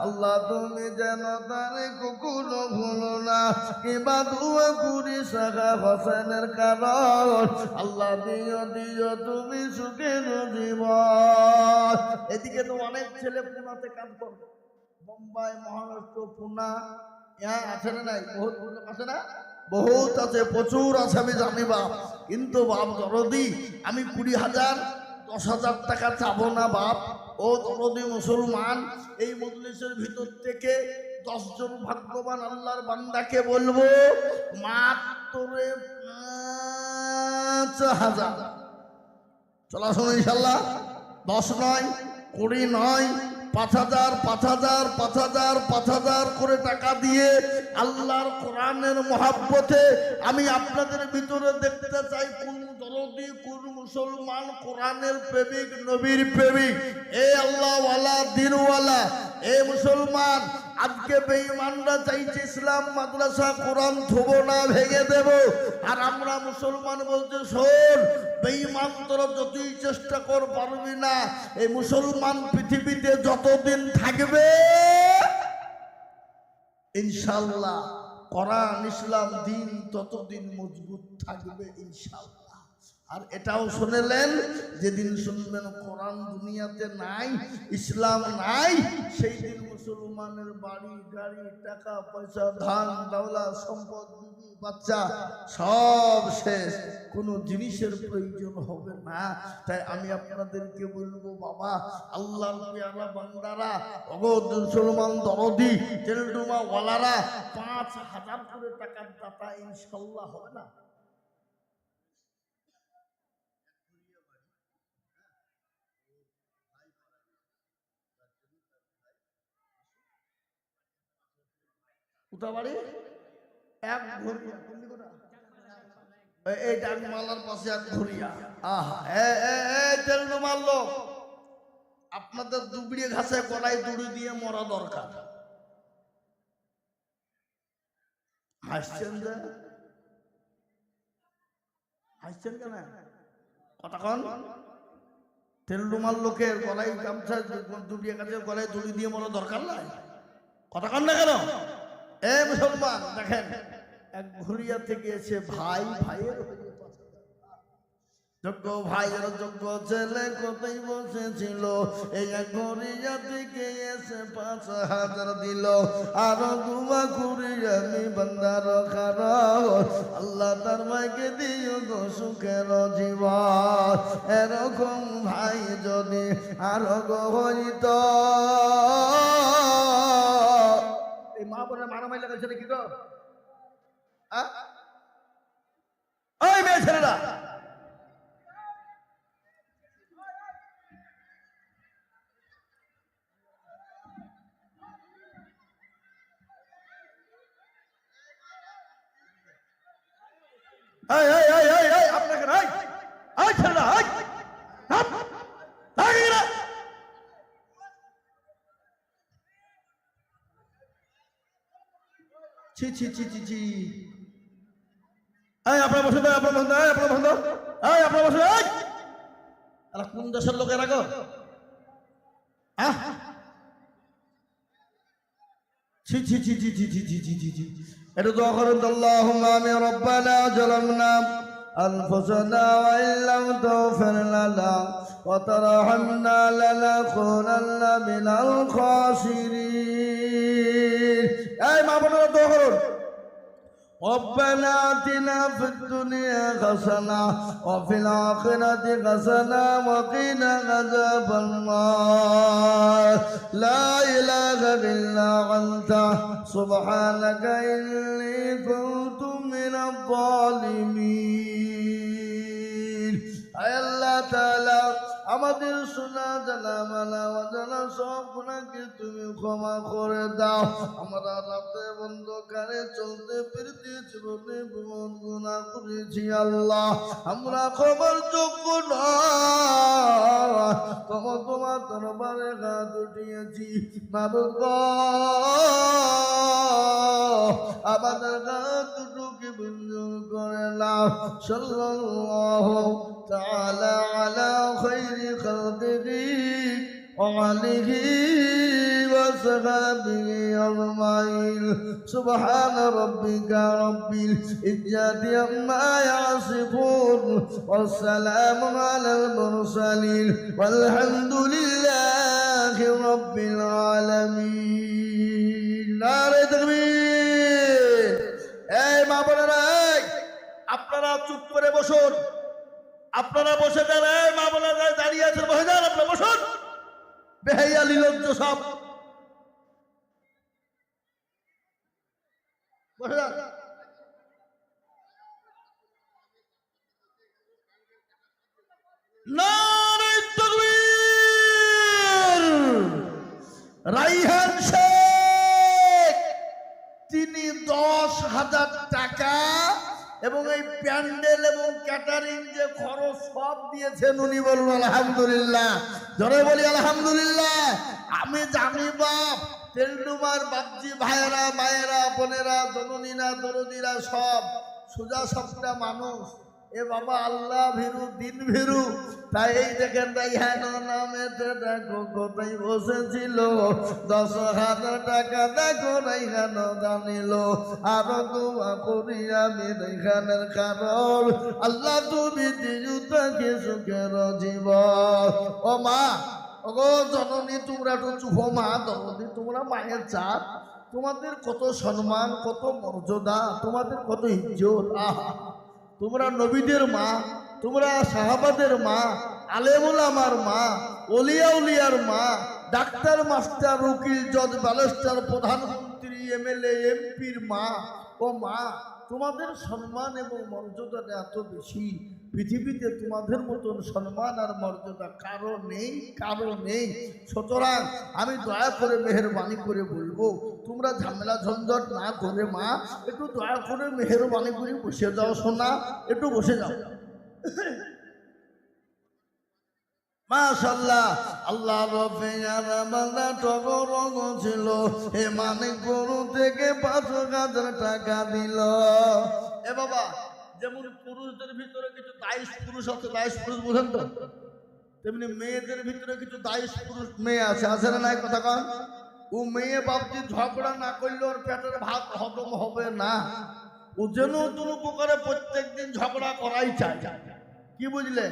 আল্লাহ তুমি যেন তারে কখনো ভুলো না। কিবা দোয়া করি শাখা হোসেনের কারণ, আল্লাহ দিও দিও তুমি সুখের জীবন। এদিকে তো অনেক ছেলে পুনাতে কাজ করে, বোম্বাই, মহারাষ্ট্র, পুনা, আছে না নাই? বহুত আছে না? বহুত আছে, প্রচুর আছে, আমি জানি বাপ। কিন্তু বাপ দরদি, আমি 20,000 10,000 টাকা চাবো না বাপ। ও দরদি মুসলমান, এই মজলিসের ভিতর থেকে 10 জন ভাগ্যবান আল্লাহর বান্দাকে বলবো, মাত্র 5,000 চলা শুনো ইনশাল্লাহ। 10 নয় 20 নয়, 5,000 5,000 5,000 5,000 করে টাকা দিয়ে আল্লাহর কোরআনের মহাব্বতে আমি আপনাদের ভিতরে দেখতে চাই কোন দরদি, কোন মুসলমান কোরআনের প্রেমিক, নবীর প্রেমিক। এ আল্লাহওয়ালা, দিনওয়ালা, এ মুসলমান, আজকে বেঈমানরা চাইছে ইসলাম মাদ্রাসা কোরআন থব না, ভেঙে দেব। আর আমরা মুসলমান বলতে শোন, বেঈমান তোরা যতই চেষ্টা কর পারবি না। এই মুসলমান পৃথিবীতে যতদিন থাকবে ইনশাআল্লাহ কোরআন ইসলাম দিন ততদিন মজবুত থাকবে ইনশাআল্লাহ। আর এটাও শুনেলেন, যেদিন শুনবেন কোরআন দুনিয়াতে নাই, ইসলাম নাই, সেই দিন মুসলমানের বাড়ি গাড়ি, টাকা পয়সা, ধান দৌলা, সম্পদ, বিবি বাচ্চা সব শেষ, কোনো জিনিসের প্রয়োজন হবে না। তাই আমি আপনাদেরকে বলবো বাবা, আল্লাহর পেয়ারা বান্দারা, অগদ মুসলমান দরদি তেলডুমা ওয়ালারা, 5,000 করে টাকার দাতা ইনশাআল্লাহ হবে না? কোথাবাড়ি? এক ঘড়িয়া, এই ডাকমালার পাশে এক ঘড়িয়া। আহা, তেলডুমার লোক, আপনাদের দুবড়ি ঘাসে গলায় দড়ি দিয়ে মরা দরকার। হাসছেন যে, হাসছেন কেন? কতক্ষণ? তেলডুমার লোকের গলায় গামছা, দুবড়ি ঘাসের গলায় দড়ি দিয়ে মরা দরকার নাই? কতক্ষণ না কেন? এ মুসলমান দেখেন, এক ঘুরিয়া থেকে এসে ভাই ভাইয়ের যোগ্য ভাইয়ের যোগ্য ছেলে কোথায় বসেছিল, এই এক ঘুরিয়া থেকে এসে 5,000 দিল। আরো দুয়া করি আমি বান্দার খারাপ, আল্লাহ তার মাকে দিও গো সুখের জীবন। এরকম ভাই যদি আরো গো হইত। এই মা বোনের মারামারি লাগাইছে কি গো? ওই মেয়ে ছেলেরা, আপনাকে নাই ছেলেরা, ছি ছি ছি ছি ছি। এই আপনার বসে দাও, আপনার বসে দাও, আপনার বসে দাও, এই আপনার বসে দাও। আর কোন দেশের লোকেরা গো? হ্যাঁ, ছি ছি ছি ছি ছি ছি ছি ছি ছি ছি। এটা দোয়া করেন, আল্লাহুম্মা আমিন রব্বানা জালামনা أنفسنا وإن لم تغفر لنا وترحمنا لنكونن من الخاسرين. أي ما بنا دخل ربنا آتنا في الدنيا حسنة وفي الآخرة حسنة وقنا عذاب النار. لا إله إلا أنت سبحانك إني كنت من الظالمين. أي الله تعالى আমাদের শোনা জানা মানা অজানা সব গুনাহকে তুমি ক্ষমা করে দাও। আমরা রাতে অন্ধকারে চলতে ফিরতে জীবনে বহুত গুনাহ করেছি আল্লাহ, আমরা ক্ষমার যোগ্য নয়। তোমার দরবারে হাত উঠিয়েছি মাবুদ, আমাদের হাত দুটোকে মঞ্জুর করে নাও। সাল্লাল্লাহু তাআলা আলা খাইরি খালকিহি ওয়া আলিহি ওয়া সাহবিহি আজমাইন। সুবহানা রাব্বিকা রাব্বিল ইজ্জাতি আম্মা ইয়াসিফুন ওয়া সালামুন আলাল মুরসালিন ওয়ালহামদুলিল্লাহি রাব্বিল আলামিন। নারে তাকবীর। এই মা বোনেরা, আপনারা চুপ করে বসুন, আপনারা বসে যান। এই মা বোনেরা দাঁড়িয়ে আছেন, বসে যান, আপনারা বসুন। বেহাইয়া নির্লজ্জ সব, বসে যান। নারে তাকবীর। রাইহান শেখ তিনি 10,000 টাকা এবং এই প্যান্ডেল এবং ক্যাটারিং যে খরচ সব দিয়েছেন উনি। বলুন আলহামদুলিল্লাহ, জোরে বলি আলহামদুলিল্লাহ। আমি জানি বাপ, তেলডুমার বাপজি ভাইয়েরা, মায়েরা, বোনেরা, জননীরা, দরদিরা সব সোজা সবটা মানুষ। এ বাবা আল্লাহ ভীরু, দিন ভীরু। তাই এই দেখেন রাইহান নামেতে দেখো কোথায় বসেছিল, 10,000 টাকা দেখো রাইহান জানিল। আরো দোয়া করি আমি রাইহানের কারণ, আল্লাহ তুমি দিও তাকে সুখের জীবন। ও মা, ও জননী, তোমরা তো চুপ মা, জননী তোমরা মায়ের জাত, তোমাদের কত সম্মান, কত মর্যাদা, তোমাদের কত ইজ্জত। আহা, তোমরা নবীদের মা, তোমরা সাহাবাদের মা, আলেমুল আমার মা, ওলিয়া উলিয়ার মা, ডাক্তার, মাস্টার, উকিল, জজ, ব্যারিস্টার, প্রধানমন্ত্রী, এমএলএ, এমপির মা। ও মা, তোমাদের সম্মান এবং মর্যাদাটা এত বেশি, পৃথিবীতে তোমাদের মতন সম্মান আর মর্যাদা কারো নেই, কারো নেই। সুতরাং আমি দয়া করে মেহেরবানি করে বলবো, তোমরা ঝামেলা ঝঞ্ঝট না করে মা একটু দয়া করে মেহেরবানি করে বসে যাও। সোনা, একটু বসে যাও। মাশাআল্লাহ, আল্লাহ রফিয়ার টগর ছিল, হে মানে গরু থেকে 5,000 টাকা দিল। এ বাবা, যেমন পুরুষদের ভিতরে কিছু দায়িশ পুরুষ আছে, দায়িশ পুরুষ বুঝেন তো, তেমনি মেয়েদের ভিতরে কিছু দায়িশ পুরুষ মেয়ে আছে, আছে না নাই কথা কন? ও মেয়ে বাপজি ঝগড়া না করলে ওর পেটের ভাত হজম হবে না। ও যেন কোনো প্রকারে প্রত্যেক দিন ঝগড়া করাই চায়। কি বুঝলেন?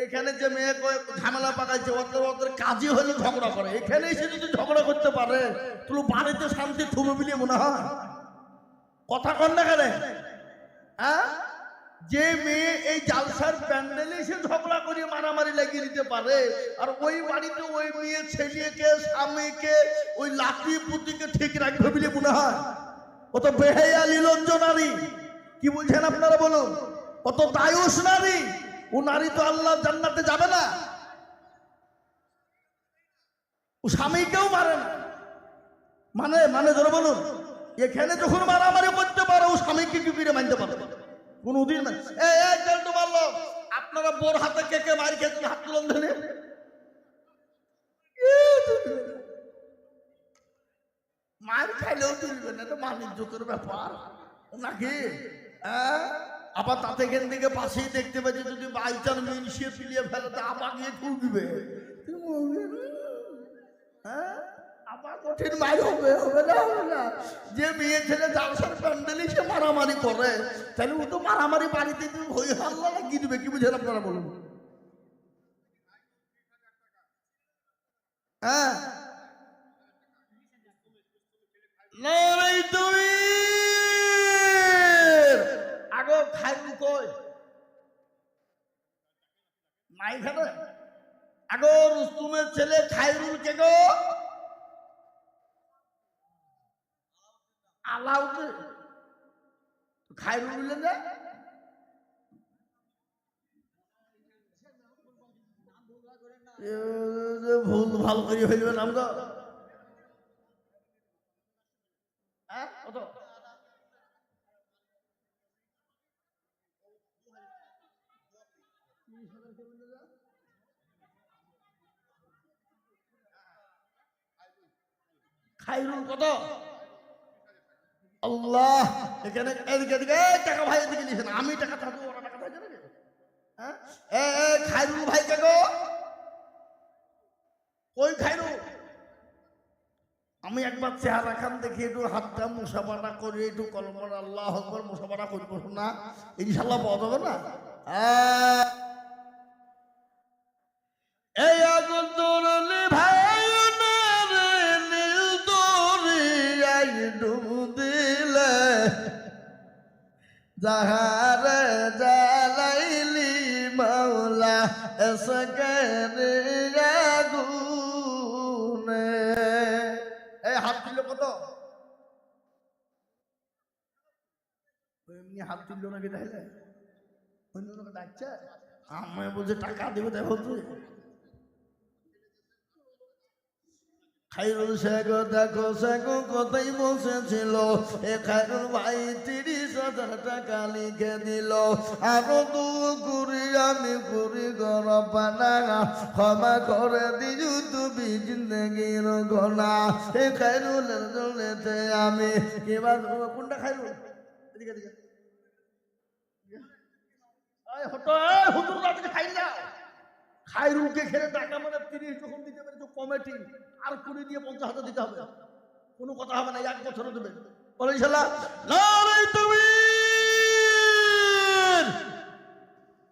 এখানে যে মেয়ে ঝামেলা পাকাইছে, ওদের কাজই হলে ঝগড়া করে। এখানে এসে যদি ঝগড়া করতে পারে, তুই বাড়িতে শান্তি থুবে বলে মনে হয়। কথা কন না কেন? হ্যাঁ, যে মেয়ে এই জালসার প্যান্ডেলে এসে ঝগড়া করে মারামারি লাগিয়ে দিতে পারে, আর ওই বাড়িতে ওই মেয়ে ছেলেকে, স্বামীকে, ওই লাঠি পুতিকে ঠিক রাখবে বলে মনে হয়। কত বেহায়া নির্লজ্জ নারী। কি বলছেন আপনারা বলুন? কত দায়ুস নারী। ও নারী তো আল্লাহ জান্নাতে যাবে না। ও স্বামীকেও মারে না, মানে ধরে বলুন, এখানে যখন মারামারি করতে পারো, ও স্বামীকে কি করে মানতে পারো? কোনদিন না। আপনারা বোর হাতে কে কে মারি খেতে হাত তুলন ধরে মায়ের মার খাইলেও তুলবে না, এটা মানিজ্যতের ব্যাপার নাকি? হ্যাঁ, আবার তাতে এখান থেকে পাশেই দেখতে পাচ্ছি যদি বাইচার মিনসিয়ে ফিলিয়ে ফেলে তা আবার গিয়ে ঠুকবে। হ্যাঁ, আবার কঠিন মার হবে, হবে না? হবে না? যে মেয়ে ছেলে জালসার প্যান্ডেলি সে মারামারি করে, তাহলে ও তো মারামারি বাড়িতে হই হাল্লা লাগিয়ে দিবে। কি বুঝেন আপনারা বলুন? হ্যাঁ, নারাই তুমি আগো খাইরুল কই নাই খাবে? আগো রুস্তুমের ছেলে খাইরুল কে গো? আলাউদ্দিন। খাইরুল বললেন যে ভুল ভাল করে হইবে নামটা। হ্যাঁ, কত? খাইরুল কত? আল্লাহ, এখানে এদিকে টাকা ভাই এদিকে নিয়েছেন, আমি টাকা থাকবো, ওরা টাকা থাকে নাকি? হ্যাঁ, খাইরুল ভাই কে গো? ওই খাইরুল। আমি একবার চেহারা খান দেখি একটু হাতটা মুসাফাটা করি, একটু কলমর আল্লাহ আকবার মুসাফাটা করবো না, ইনশাল্লাহ পাওয়া যাবে না? এই আগুন তোরলে ভাই নীল দরিয়াই ডুব দিলে, যাহারে জ্বালাইলি মাওলা এসকেরে আগুনে। এই হাত দিল কত? এমনি হাত দিল নাকি? তাহলে অন্য লোক ডাকছে, আমি বলছি টাকা দেবো, তাই বলছি। খাইরুল শেখ দেখো শেখ কোথায় বসেছিল, এ খাইরুল ভাই 30,000 টাকা লিখে দিল। আরো দু কুড়ি আমি কুড়ি গর পানা, ক্ষমা করে দিও তুমি জিন্দগির গোনা। এ খাইরুলের জন্যতে আমি কিবা কোনটা খাইরুল? এদিকে এদিকে হুজুর রাতে খাই না। খাইরুলকে খেলে টাকা মানে 30 যখন দিতে পেরেছো কমিটি, আর 20 দিয়ে 50,000 দিতে হবে। কোনো কথা হবে না, 1 বছরে দেবে। বলে ইনশাআল্লাহ। নারে তাকবীর।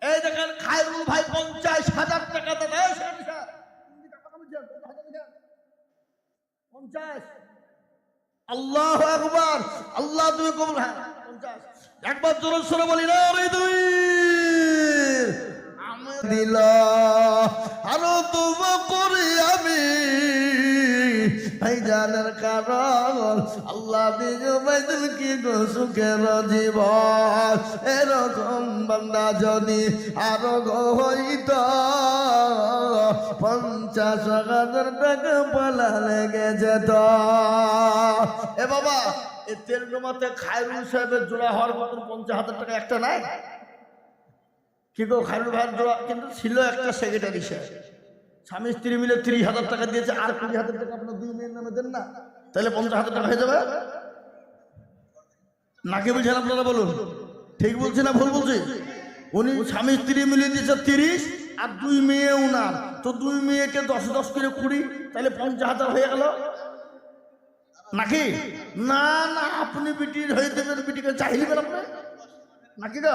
এই দেখেন খাইরুল ভাই 50,000 টাকা দেয়। 50। আল্লাহু আকবার। আল্লাহ তুমি কবুল। হ্যাঁ 50। একবার জোরে সরে বলি নারে তাকবীর। দিল আরো তুমি করি আমি ভাইজানের কারণ, আল্লাহ দিও বাইদুল কি গো সুখের জীবন। এরকম বান্দা যদি আরো গো হইত, 50,000 টাকা পালা লেগে যেত। এ বাবা, এই তেল জমাতে খায়রুল সাহেবের জোড়া হওয়ার মতন 50,000 টাকা একটা নাই কি গো? খায়রুল ভাইয়ের জোড়া কিন্তু ছিল একটা সেক্রেটারি সাহেব, স্বামী স্ত্রী মিলে 30,000 টাকা দিয়েছে, আর 20,000 টাকা আপনার 2 মেয়ের নামে দেন না, তাহলে 50,000 টাকা হয়ে যাবে নাকি? বুঝছেন আপনারা বলুন, ঠিক বলছি না ভুল বলছি? উনি স্বামী স্ত্রী মিলিয়ে দিয়েছে 30, আর 2 মেয়ে উনার, তো 2 মেয়েকে 10 করে 20, তাহলে 50,000 হয়ে গেল নাকি? না না, আপনি বিটির হয়ে দেবেন, বিটিকে চাইলেন আপনি নাকি গো?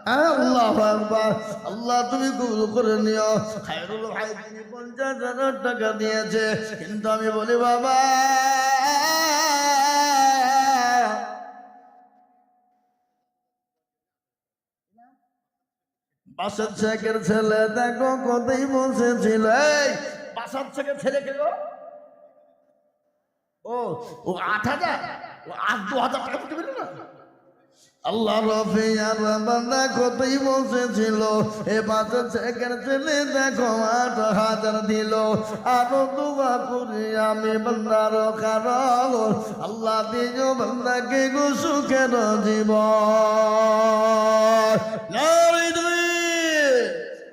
হ্যাঁ, আল্লাহু আকবার। আল্লাহ তুমি কবুল করে নিও। খায়রুল ভাই 50,000 টাকা দিয়েছে, কিন্তু আমি বলি বাবা, বাসার শেখের ছেলে দেখো কোথায় বসেছিল। এই বাসার শেখের ছেলে কে গো? ও 8,000, ও 2,000 টাকা দিতে পারবে না? আল্লাহ রফি আর বান্দা কোথায় বসেছিল, এ বাসার শেখের ছেলে দেখো 8,000 দিল। আরো দোয়া করি আমি বান্দার কারণ, আল্লাহ দিও বান্দাকে গো সুখের জীবন।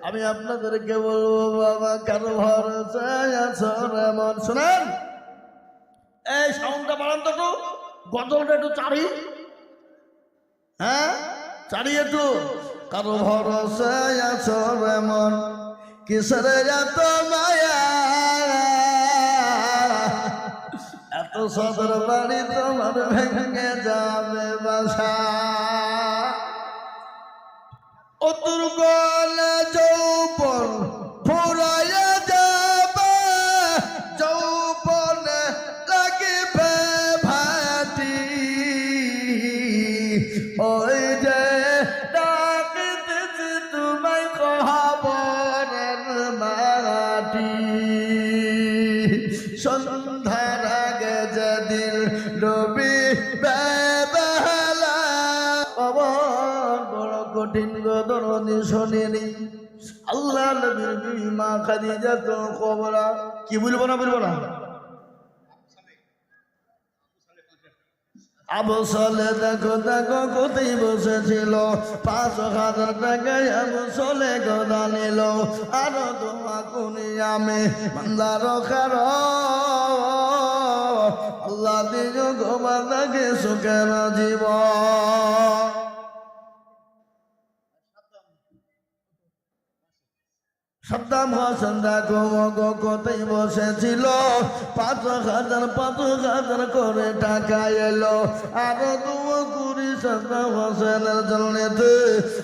আমি আপনাদেরকে বলবো বাবা, কারো ভরসায় আছো এমন। শোনেন, এই সাউন্ডটা বাড়ান তো, গজলটা একটু চারি, হ্যাঁ চারি একটু। কারো ভরসায় আছো এমন কিসের এত মায়া, এত সদর বাড়ি তোমার ভেঙে যাবে বাসা। ও দুর্বল যৌবন ফুরাইয়া যাবে, যৌবন লাগিবে ভাটি, ওই যে ডাকিতেছি তোমায় কবরের মাটি। সন্ধ্যার আগে যেদিন ডুবি বেলা, বড় কঠিন গদরনি শোনেনি আল্লাহ নবীর বিবি মা খাদিজা তো কবরা। কি বলবো না বলবো না, আবু সালে দেখো দেখো কোথায় বসেছিল, 5,000 টাকায় আবু সালে গোদা নিল, আরো দোয়া করি আমি বান্দার খার, আল্লাহ দিও গোমা থাকে সুখের জীবন। সাদ্দাম হোসেন দেখো কোথায় বসেছিল, 5,000 করে টাকা এলো, আরো দুয়া করি সাদ্দাম হোসেনের জন্যে,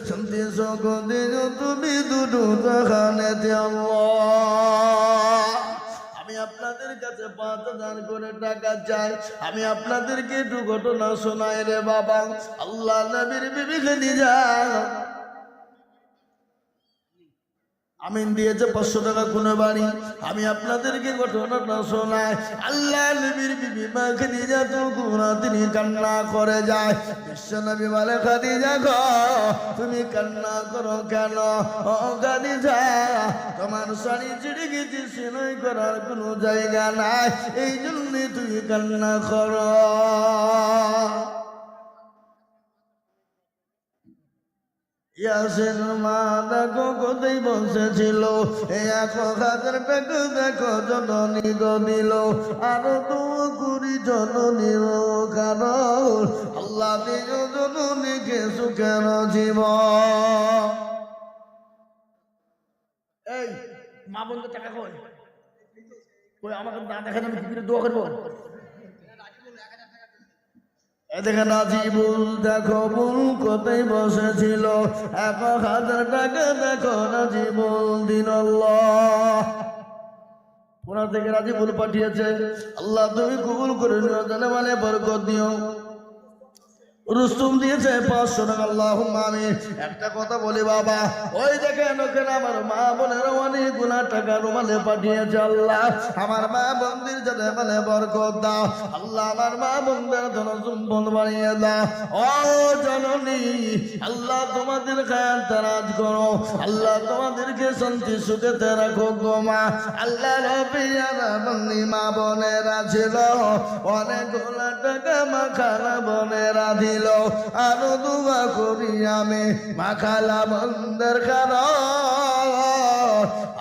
শান্তি সুখ দিও তুমি দুটো জাহানেতে আল্লাহ। আমি আপনাদের কাছে 5,000 করে টাকা চাই, আমি আপনাদেরকে একটু ঘটনা শোনাই রে বাবা। আল্লাহ নবীর বিবি খাদিজা আমিন দিয়েছে 500 টাকা কোন বাড়ি। আমি আপনাদেরকে ঘটনাটা শোনাই। আল্লাহ নবীর বিবি মা খাদিজা তো গুনা তিনি কান্না করে যায়। বিশ্ব নবী বলে খাদিজা গো তুমি কান্না করো কেন? ও খাদিজা তোমার শাড়ি ছিঁড়ে গেছে, সেলাই করার কোনো জায়গা নাই, এই জন্যে তুমি কান্না করো। ইয়াসিন মা দেখো কোথায় বসেছিল, 1,000 টাকা দেখো জননী দিল, আরো তো কুড়ি জননীর কারণ আল্লাহ দিও জননীকে সুখের জীবন। এই মা বলতে টাকা কই কই, আমাকে না দেখা যাবে কি করে দোয়া করবো? দেখে নাজিবুল দেখো বুল কোথায় বসেছিল, 1,000 টাকা দেখো নাজিবুল দিন আল্লাহ পুরা থেকে নাজিবুল পাঠিয়েছে। আল্লাহ তুমি কবুল করে নিও, জানে মানে বরকত দিও। রুস্তুম দিয়েছে 500 টাকা, আল্লাহুম্মা আমিন। একটা কথা বলি বাবা, ওই দেখেন ওখানে আমার মা বোনের অনেকগুলা টাকা রুমালে পাঠিয়েছে। আল্লাহ আমার মা বোনদের যাতে মানে বরকত দাও, আল্লাহ আমার মা বোনদের জন্য সম্পদ বানিয়ে দাও। ও জননী আল্লাহ তোমাদের খায়াল তারাজ করো, আল্লাহ তোমাদেরকে শান্তি সুখেতে রাখো গো মা। আল্লাহ রবিয়ারা বন্দি মা বোনেরা ছিল, অনেকগুলা টাকা মা খালা বোনেরা দিল, আরো দুয়া করি আমি মা খালা বন্ধের কারণ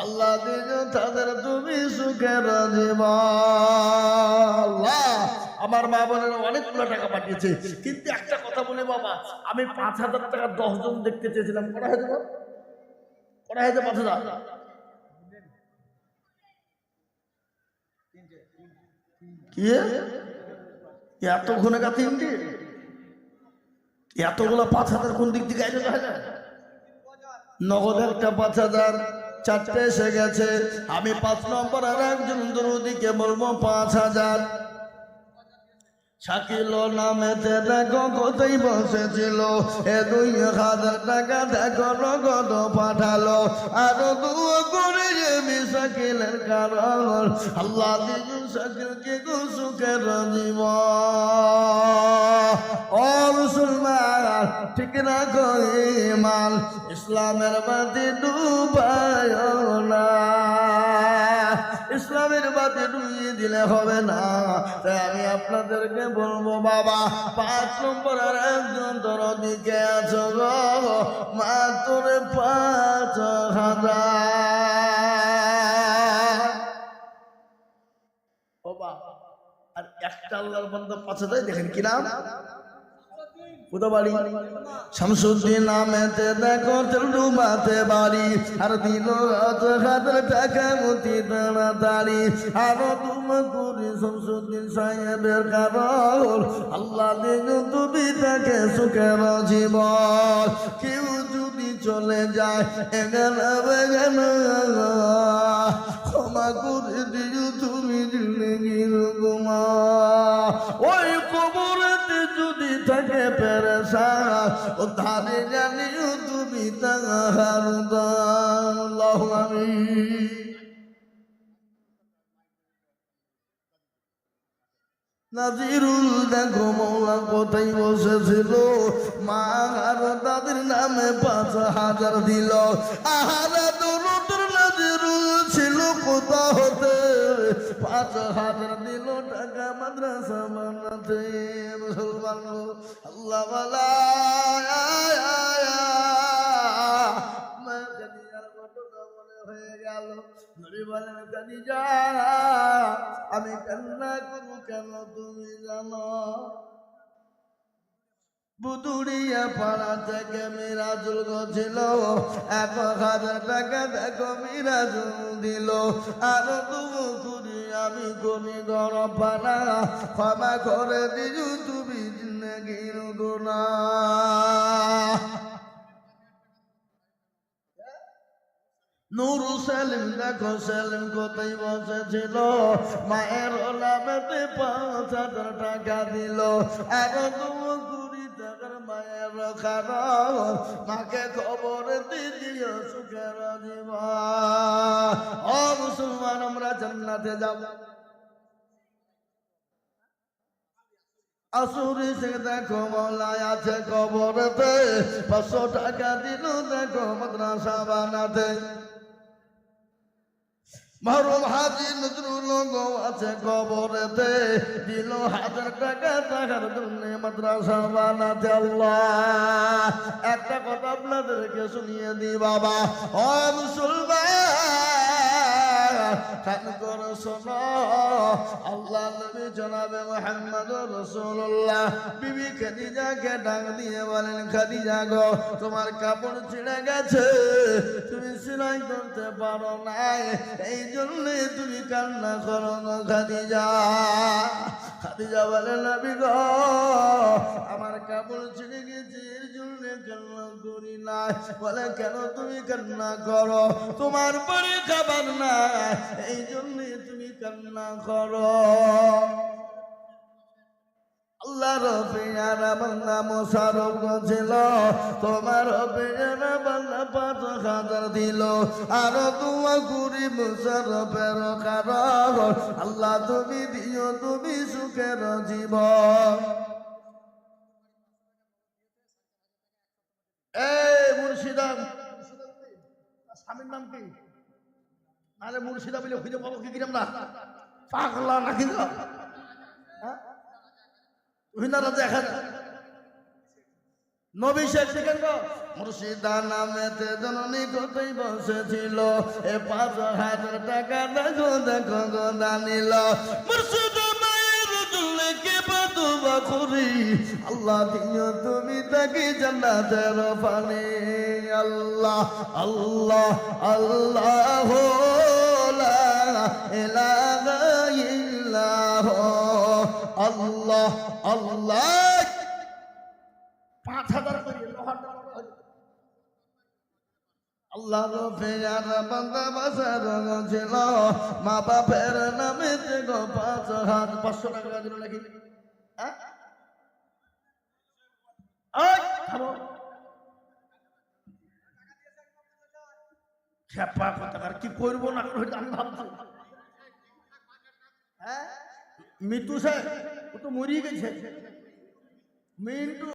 আল্লাহ দিন তাদের তুমি সুখের জীবন। আমার মা বোনের অনেকগুলো টাকা পাঠিয়েছে, কিন্তু একটা কথা বলে বাবা, আমি 5,000 টাকা 10 জন দেখতে চেয়েছিলাম, করা হয়েছে? করা হয়েছে 5,000? কি এত ঘুনে গা 3টে, এতগুলো 5,000 কোন দিক থেকে আইলে? নগদ একটা 5,000, 4টে এসে গেছে। আমি 5 নম্বর আর একজন দরুদিকে বলবো 5,000। শাকিল নামেতে দেখো কোথায় বসেছিল, 2,000 টাকা দেখো নগদ পাঠালো, আরো দুয়া করে আমি শাকিলের কারণ আল্লাহ দিন শাকিলকে সুখের জীবন। ও মুসলমান ঠিক রাখো ঈমান, ইসলামের বাতি ডুবায় না, ইসলামের বাতি ডুবিয়ে দিলে হবে না। তাই আমি আপনাদেরকে বলবো বাবা, 5 নম্বর আর একজন দরদিকে আছো গো, মাত্র 5,000। আর একটা আল্লাহর বান্দা পাশে দেয়, দেখেন কি নাম, কোথা বাড়ি? শামসুদ্দিন নামেতে দেখো তেলডুবাতে বাড়ি, আর দিল হাজার টাকা মতি তাড়াতাড়ি, আরো তোমার করি শামসুদ্দিন সাহেবের কারণ আল্লাহ দিন তুমি তাকে সুখের জীবন। কেউ যদি চলে যায় এখানে ক্ষমা করে দিও তুমি জিন্দগির গুমা। ওই কবরেতে যদি থাকে পেরেশান ও ধারে জানিও তুমি তাহার দান। আল্লাহু আমিন। নাজিরুল দেখো মৌলা কোথায় বসেছিল, মা আর দাদির নামে ৫,০০০ দিল। আহারা দৌলতের নাজিরুল ছিল কোথা হতে, ৫,০০০ দিল টাকা মাদ্রাসা বানাতে। মুসলমান আল্লাহ বালা হয়ে গেল। নবী বলেন খাদিজা আমি কান্না করব কেন তুমি জানো? বুদুড়িয়া পাড়া থেকে মিরাজুল ছিল, ১,০০০ টাকা দেখো মিরাজুল দিল। আর তুমি করি আমি কোনি গড় পাড়া, ক্ষমা করে দিও তুমি জিন্দগির গুনাহ। নুরু সেলিম দেখো সেলিম কোথায় বসেছিল, মায়ের নামেতে ৫,০০০ টাকা দিল। আর তুমি ২০ টাকার মায়ের খারাপ, মাকে খবর দিও সুখের জীবন। ও মুসলমান আমরা জান্নাতে যাব। আসুরি সে দেখো মৌলায় আছে কবরেতে, ৫০০ টাকা দিল দেখো মাদ্রাসা বানাতে। মরহুম হাজী নজরুল আছে কবরেতে, দিল ১,০০০ টাকা টাকার জন্য মাদ্রাসা বানাতে। আল্লাহ একটা কথা আপনাদেরকে শুনিয়ে দি বাবা, ও মুসলমান কান করে শোনো। আল্লাহ নবী জনাবে মুহাম্মদুর রাসূলুল্লাহ বিবি খাদিজাকে ডাক দিয়ে বলেন, খাদিজা গো তোমার কাপড় ছিঁড়ে গেছে, তুমি সেলাই করতে পারো না, এই জন্য তুমি কান্না করো না খাদিজা। খাদিজা বলে নবী গো আমার কাপড় ছিঁড়ে গেছে, এর জন্য কান্না করি না। বলে কেন তুমি কান্না করো? তোমার পরে খাবার না, এই জন্য তুমি কান্না করো। আল্লাহর পেয়ারা বান্দা মোশাররফ ছিল, তোমার পেয়ারা বান্দা ৫,০০০ দিল। আর তোমার করি মোশাররফের কারণ আল্লাহ তুমি দিও তুমি সুখের জীবন। এই মুর্শিদা স্বামীর নাম কি? নাহলে মুর্শিদা বলে খুঁজে পাবো কি কিরম না? পাগলা নাকি না? নবী শেখ দেখেন গো, মুর্শিদা নামেতে জননী কোথায় বসেছিল, এ ৫,০০০ টাকা দেখো দেখো গো দানিল। মুর্শিদা মায়ের জন্যে কে বাদুবা করি, আল্লাহ দিও তুমি তাকে জান্নাতের পানি। আল্লাহ আল্লাহ আল্লাহ লা ইলাহা ইল্লাল্লাহ আল্লাহ আল্লাহ। ৫,০০০ করে আল্লাহ পেয়ারা বান্দা বাসার ছিল, মা বাপের নামে ৫,০০০ টাকা দিল নাকি? খেপা কথা কি করবো না আমি ভাবছি। হ্যাঁ মিতু সাহেব ও তো মরিয়ে গেছে। মিন্টু